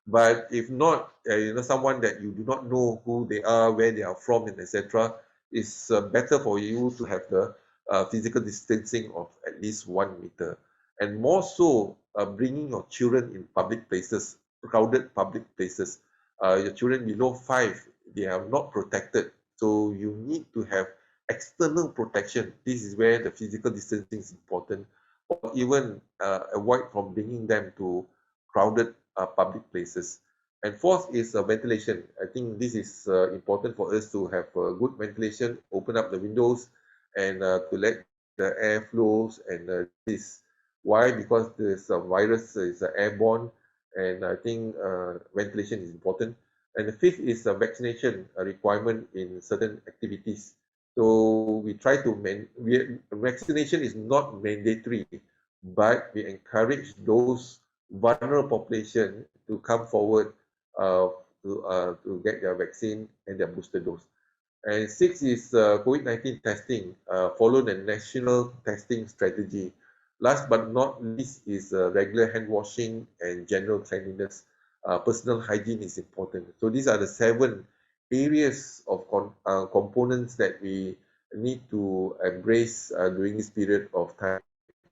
But if not, someone that you do not know who they are, where they are from, and etc., it's better for you to have the physical distancing of at least 1 meter. And more so, bringing your children in public places, crowded public places. Your children below 5, they are not protected. So you need to have external protection. This is where the physical distancing is important, or even avoid from bringing them to crowded public places. And fourth is ventilation. I think this is important for us to have good ventilation, open up the windows, and to let the air flows. And this, why? Because this virus is airborne, and I think ventilation is important. And the fifth is a vaccination requirement in certain activities. So we try to, vaccination is not mandatory, but we encourage those vulnerable population to come forward to get their vaccine and their booster dose. And six is COVID-19 testing, follow the national testing strategy. Last but not least is regular hand washing and general cleanliness. Personal hygiene is important. So these are the 7 areas of components that we need to embrace during this period of time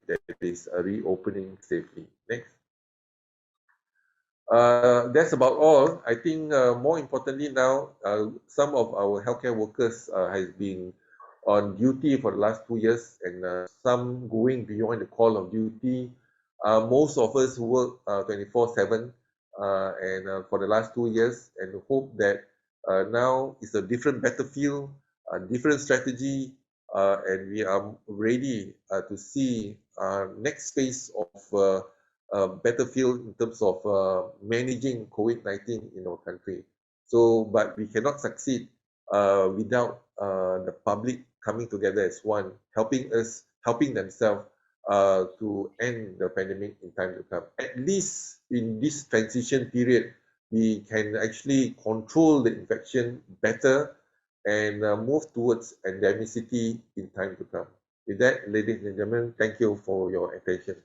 that is reopening safely. Next. That's about all. I think more importantly now, some of our healthcare workers has been on duty for the last 2 years, and some going beyond the call of duty. Most of us work 24/7 and for the last 2 years, and hope that now it's a different battlefield, a different strategy, and we are ready to see next phase of battlefield in terms of managing COVID-19 in our country. So, but we cannot succeed without the public coming together as one, helping themselves to end the pandemic in time to come. At least in this transition period, we can actually control the infection better and move towards endemicity in time to come. With that, ladies and gentlemen, thank you for your attention.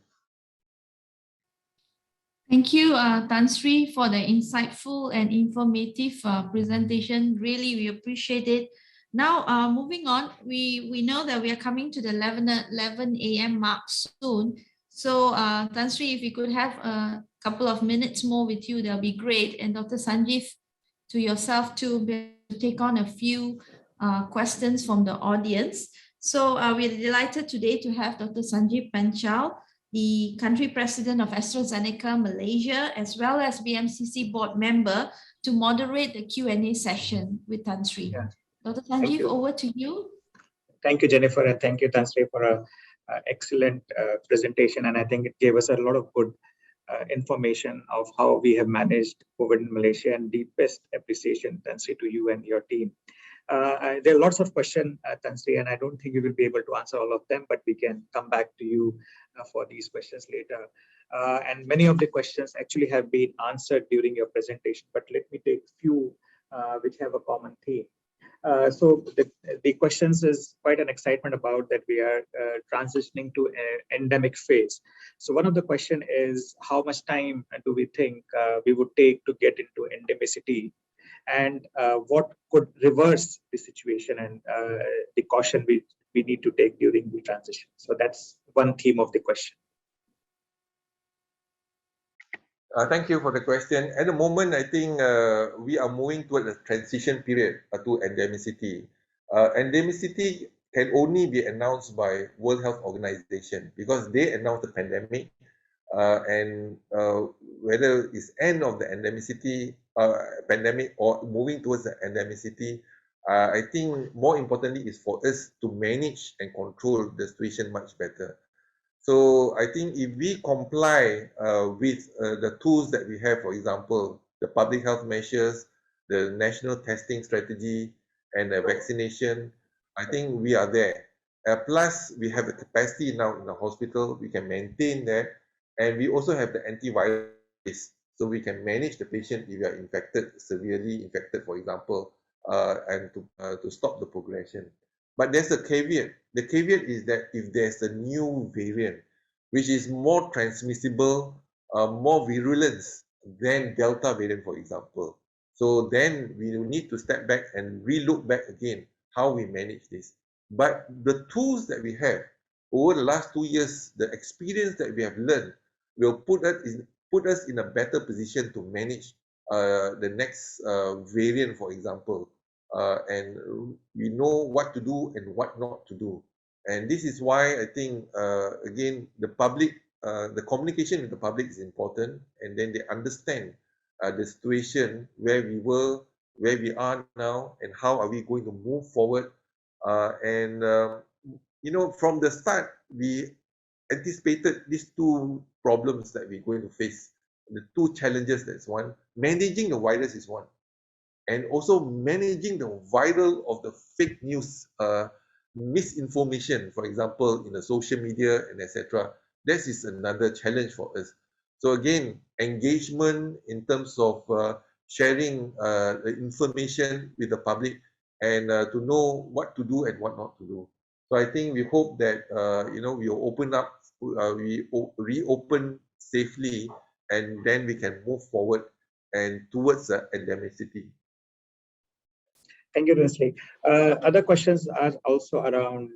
Thank you, Tan Sri, for the insightful and informative presentation. Really, we appreciate it. Now, moving on, we know that we are coming to the 11 a.m. mark soon. So, Tan Sri, if we could have a couple of minutes more with you, that'll be great. And Dr. Sanjeev, to yourself too, to take on a few questions from the audience. So, we're delighted today to have Dr. Sanjeev Panchal, the country president of AstraZeneca Malaysia, as well as BMCC board member, to moderate the Q&A session with Tan Sri. Yeah. Dr. Sanjeev, over to you. Thank you, Jennifer, and thank you, Tan Sri, for an excellent presentation. And I think it gave us a lot of good information of how we have managed COVID in Malaysia, and deepest appreciation, Tan Sri, to you and your team. There are lots of questions, Tan Sri, and I don't think we will be able to answer all of them, but we can come back to you for these questions later. And many of the questions actually have been answered during your presentation, but let me take a few which have a common theme. So the questions is quite an excitement about that we are transitioning to an endemic phase. So one of the question is, how much time do we think we would take to get into endemicity? And what could reverse the situation and the caution we need to take during the transition? So that's one theme of the question. Thank you for the question. At the moment, I think we are moving toward a transition period to endemicity. Endemicity can only be announced by World Health Organization because they announced the pandemic, and whether it's end of the endemicity pandemic or moving towards the endemicity, I think more importantly is for us to manage and control the situation much better. So I think if we comply with the tools that we have, for example, the public health measures, the national testing strategy, and the vaccination, I think we are there. Plus, we have the capacity now in the hospital, we can maintain that, and we also have the antivirus, so we can manage the patient if you are infected, severely infected, for example, and to stop the progression. But there's a caveat. The caveat is that if there's a new variant, which is more transmissible, more virulent than Delta variant, for example, so then we will need to step back and re-look back again how we manage this. But the tools that we have over the last 2 years, the experience that we have learned will put us in a better position to manage the next variant, for example. And we know what to do and what not to do. And this is why I think, again, the public, the communication with the public is important, and then they understand the situation, where we were, where we are now, and how are we going to move forward. You know, from the start, we anticipated these two problems that we're going to face. The two challenges, that's one. Managing the virus is one. and also managing the viral of the fake news, misinformation, for example, in the social media and etc. This is another challenge for us. So again, engagement in terms of sharing the information with the public and to know what to do and what not to do. So I think we hope that we will open up, reopen safely, and then we can move forward and towards endemicity. Thank you, Leslie. Other questions are also around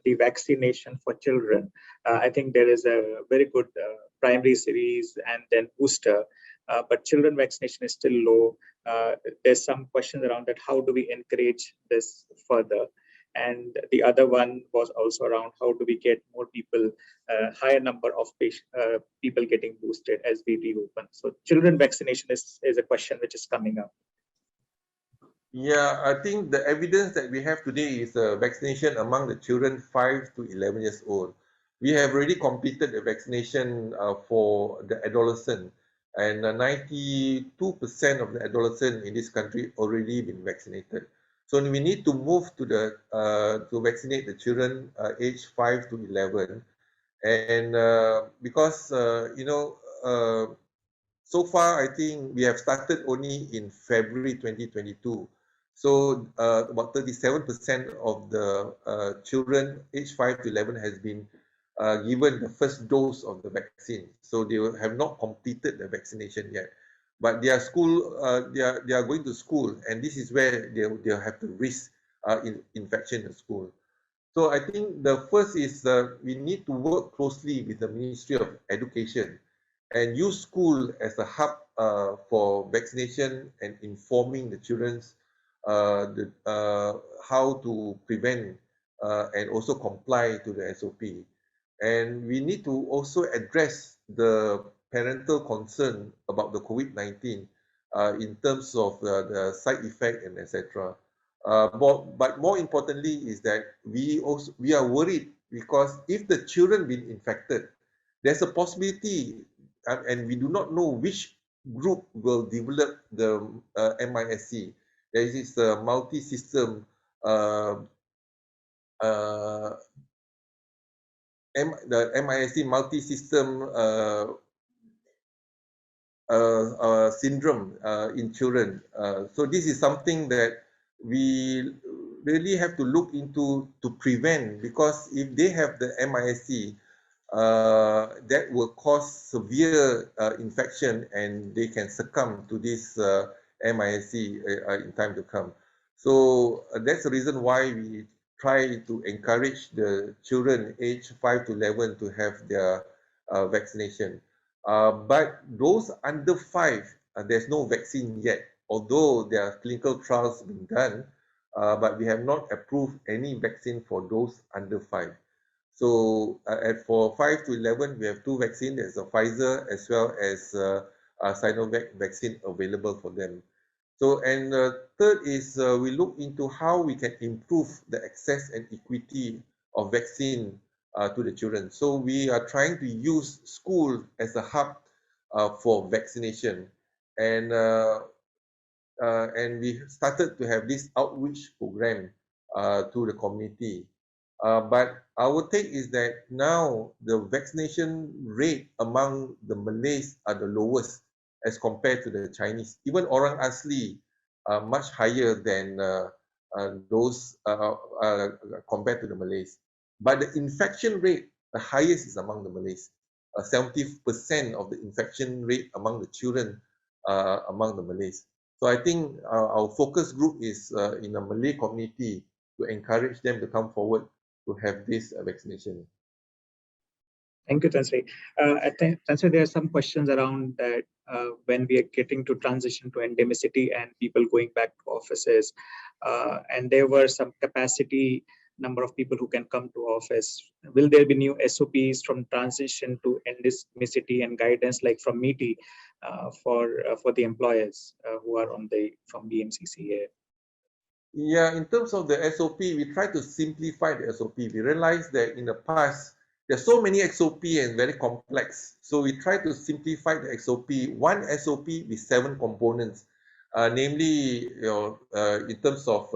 the vaccination for children. I think there is a very good primary series and then booster, but children vaccination is still low. There's some questions around that. How do we encourage this further? And the other one was also around how do we get more people, higher number of people getting boosted as we reopen. So children vaccination is a question which is coming up. Yeah, I think the evidence that we have today is vaccination among the children 5 to 11 years old. We have already completed the vaccination for the adolescent, and 92% of the adolescent in this country already been vaccinated. So we need to move to to vaccinate the children aged 5 to 11, and because so far I think we have started only in February 2022. So about 37% of the children aged 5 to 11 has been given the first dose of the vaccine. So they have not completed the vaccination yet. But they are they are going to school, and this is where they'll have to risk infection in school. So I think the first is we need to work closely with the Ministry of Education and use school as a hub for vaccination and informing the children's how to prevent and also comply to the SOP. And we need to also address the parental concern about the COVID-19 in terms of the side effect and etc. But more importantly is that we are worried because if the children been infected, there's a possibility, and we do not know which group will develop the MISC. There is a multi-system the MISC multi-system syndrome in children. So this is something that we really have to look into to prevent, because if they have the MISC, that will cause severe infection and they can succumb to this MISC in time to come. So that's the reason why we try to encourage the children aged 5 to 11 to have their vaccination. But those under 5, there's no vaccine yet, although there are clinical trials being done, but we have not approved any vaccine for those under 5. So for 5 to 11, we have 2 vaccines. There's a Pfizer as well as a Sinovac vaccine available for them. So, and third is we look into how we can improve the access and equity of vaccine to the children. So we are trying to use school as a hub for vaccination, and we started to have this outreach program to the community. But our take is that now the vaccination rate among the Malays are the lowest as compared to the Chinese. Even Orang Asli are much higher than those compared to the Malays. But the infection rate, the highest is among the Malays. 70% of the infection rate among the children among the Malays. So I think our focus group is in the Malay community to encourage them to come forward to have this vaccination. Thank you, Tansri. I think, Tansri, there are some questions around that when we are getting to transition to endemicity and people going back to offices, and there were some capacity number of people who can come to office. Will there be new SOPs from transition to endemicity and guidance like from MITI for the employers who are from BMCC? Yeah, in terms of the SOP, we try to simplify the SOP. We realized that in the past, there's so many SOP and very complex. So we try to simplify the SOP, one SOP with 7 components. namely, in terms of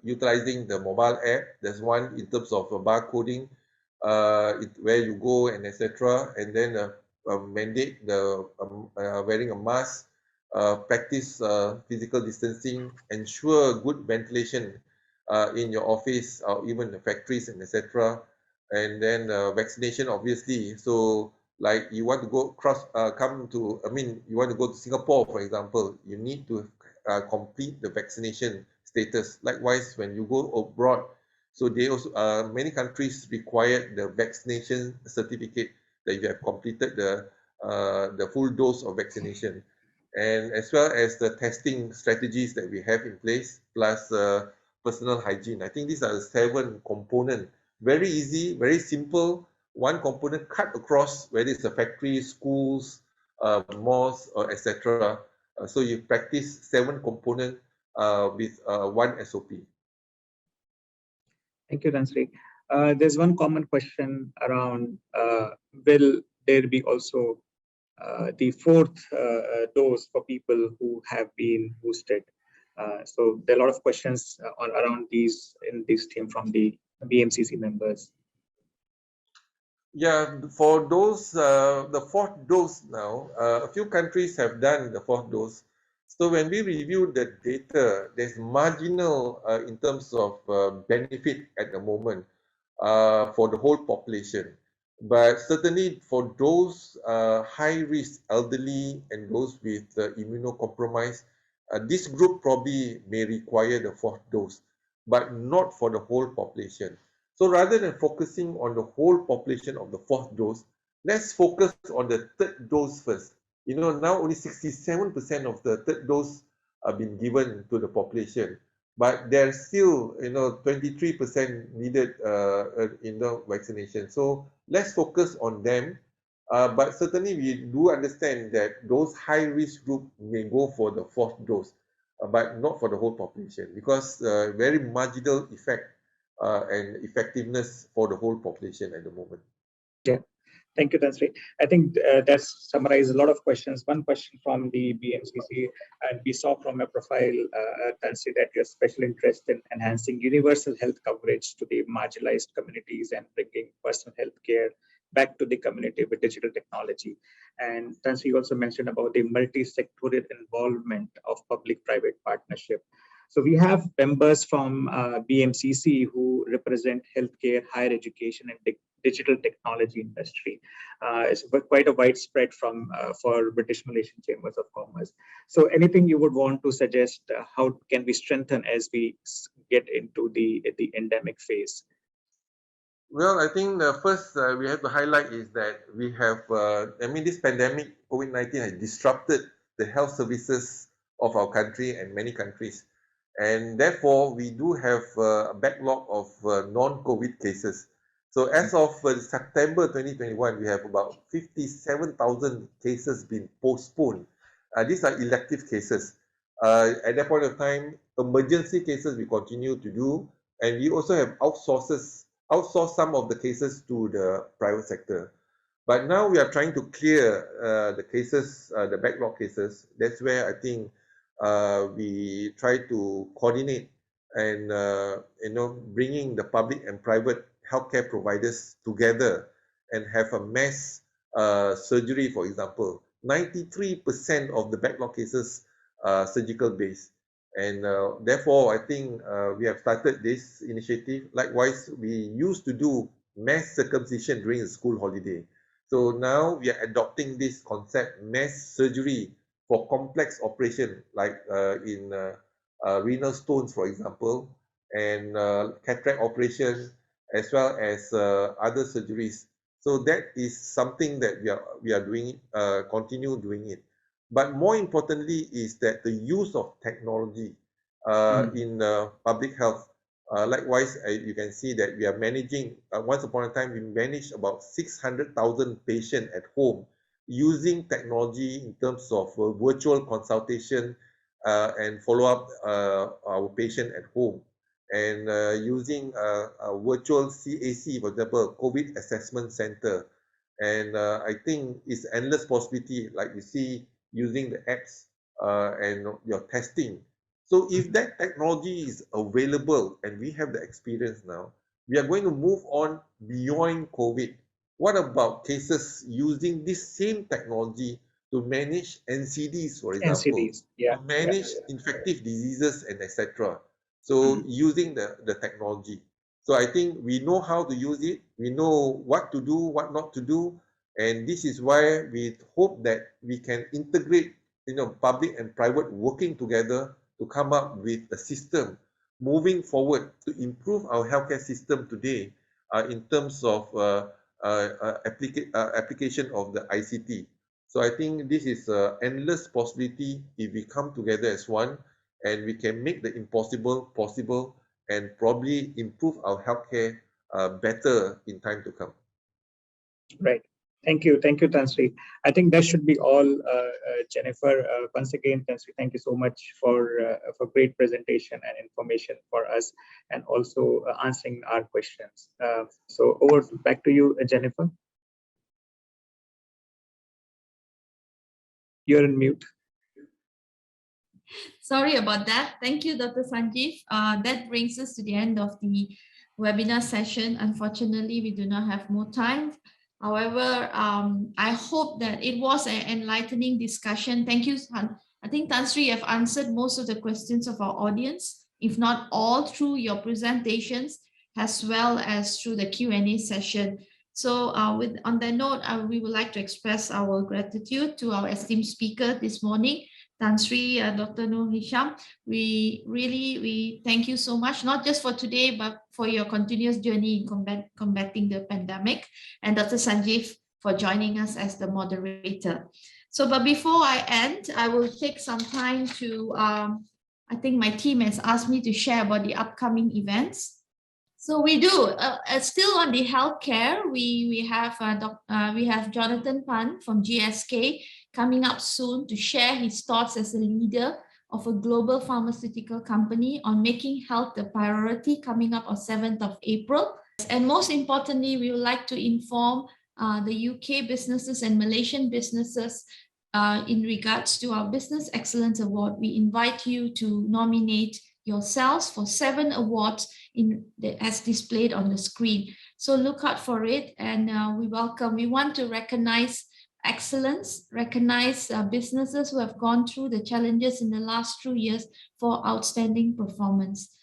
utilizing the mobile app. There's one in terms of barcoding, where you go and etc. And then mandate the wearing a mask, practice physical distancing, ensure good ventilation in your office or even the factories and etc. And then vaccination, obviously. So like you want to go you want to go to Singapore, for example, you need to complete the vaccination status. Likewise, when you go abroad, so they also many countries require the vaccination certificate that you have completed the full dose of vaccination, and as well as the testing strategies that we have in place, plus personal hygiene. I think these are the 7 components. Very easy, very simple. One component cut across, whether it's a factory, schools, malls, or etc. So you practice 7 components with one SOP. Thank you, Tansri. There's one common question around, will there be also the 4th dose for people who have been boosted? So there are a lot of questions around these in this theme from the BMCC members. Yeah, for those, the 4th dose now, a few countries have done the 4th dose. So when we review the data, there's marginal in terms of benefit at the moment for the whole population. But certainly for those high risk elderly and those with immunocompromised, this group probably may require the 4th dose, but not for the whole population. So rather than focusing on the whole population of the 4th dose, let's focus on the 3rd dose first. Now only 67% of the 3rd dose have been given to the population, but there's still 23% needed in the vaccination. So let's focus on them. But certainly we do understand that those high risk group may go for the 4th dose, but not for the whole population, because very marginal effect and effectiveness for the whole population at the moment. Yeah, thank you, Tansri. I think that's summarized a lot of questions. One question from the BMCC, and we saw from your profile, Tansri, that you're special interest in enhancing universal health coverage to the marginalized communities and bringing personal health care back to the community with digital technology. And Tansri also mentioned about the multi-sectorial involvement of public-private partnership. So we have members from BMCC who represent healthcare, higher education, and digital technology industry. It's quite a widespread from for British Malaysian Chambers of Commerce. So anything you would want to suggest, how can we strengthen as we get into the endemic phase? Well, I think the first we have to highlight is that we have, this pandemic, COVID-19 has disrupted the health services of our country and many countries. And therefore, we do have a backlog of non-COVID cases. So as of September 2021, we have about 57,000 cases being postponed. These are elective cases. At that point of time, emergency cases we continue to do, and we also have outsourced some of the cases to the private sector. But now we are trying to clear the cases, the backlog cases. That's where I think we try to coordinate and bringing the public and private healthcare providers together and have a mass surgery, for example. 93% of the backlog cases are surgical based, and therefore I think we have started this initiative. Likewise, we used to do mass circumcision during the school holiday. So now we are adopting this concept, mass surgery for complex operation, like in renal stones, for example, and cataract operation, as well as other surgeries. So that is something that we are doing, continue doing it. But more importantly is that the use of technology in public health. Likewise, you can see that we are managing, once upon a time, we managed about 600,000 patients at home using technology in terms of virtual consultation and follow up our patient at home, and using a virtual CAC, for example, COVID Assessment Center. And I think it's endless possibility, like you see, using the apps and your testing. So if that technology is available and we have the experience now, we are going to move on beyond COVID. What about cases using this same technology to manage NCDs, for example, NCDs, yeah, to manage infective diseases and etc. So using the technology. So I think we know how to use it. We know what to do, what not to do. And this is why we hope that we can integrate, public and private working together to come up with a system moving forward to improve our healthcare system today in terms of application of the ICT. So I think this is an endless possibility if we come together as one and we can make the impossible possible and probably improve our healthcare better in time to come. Right. Thank you, Tan Sri. I think that should be all, Jennifer. Once again, Tan Sri, thank you so much for great presentation and information for us, and also answering our questions. So back to you, Jennifer. You're on mute. Sorry about that. Thank you, Dr. Sanjeev. That brings us to the end of the webinar session. Unfortunately, we do not have more time. However, I hope that it was an enlightening discussion. Thank you. I think Tan Sri have answered most of the questions of our audience, if not all, through your presentations, as well as through the Q&A session. So on that note, we would like to express our gratitude to our esteemed speaker this morning, Tan Sri, Dr. Nur Hisham. We thank you so much, not just for today, but for your continuous journey in combating the pandemic, and Dr. Sanjeev for joining us as the moderator. So, but before I end, I will take some time to, I think my team has asked me to share about the upcoming events. So we do, still on the healthcare, we have Jonathan Pan from GSK coming up soon to share his thoughts as a leader of a global pharmaceutical company on making health the priority, coming up on 7th of April. And most importantly, we would like to inform the UK businesses and Malaysian businesses in regards to our Business Excellence Award. We invite you to nominate yourselves for 7 awards as displayed on the screen. So look out for it, and we want to recognize excellence, recognize businesses who have gone through the challenges in the last 2 years for outstanding performance.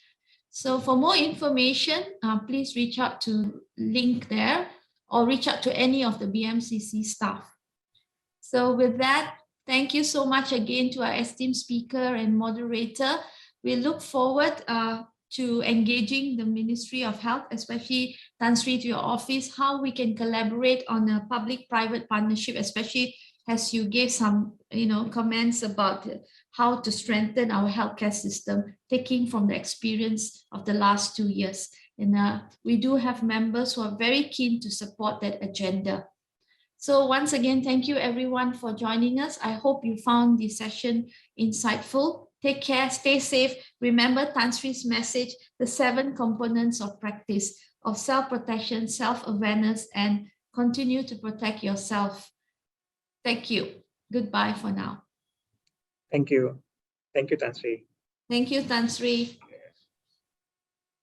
So for more information, please reach out to link there or reach out to any of the BMCC staff. So with that, thank you so much again to our esteemed speaker and moderator. We look forward to engaging the Ministry of Health, especially Tan Sri, to your office, how we can collaborate on a public-private partnership, especially as you gave some, comments about how to strengthen our healthcare system, taking from the experience of the last 2 years. And we do have members who are very keen to support that agenda. So once again, thank you everyone for joining us. I hope you found the session insightful. Take care, stay safe. Remember Tan Sri's message, the 7 components of practice of self-protection, self-awareness, and continue to protect yourself. Thank you. Goodbye for now. Thank you. Thank you, Tan Sri. Thank you, Tan Sri.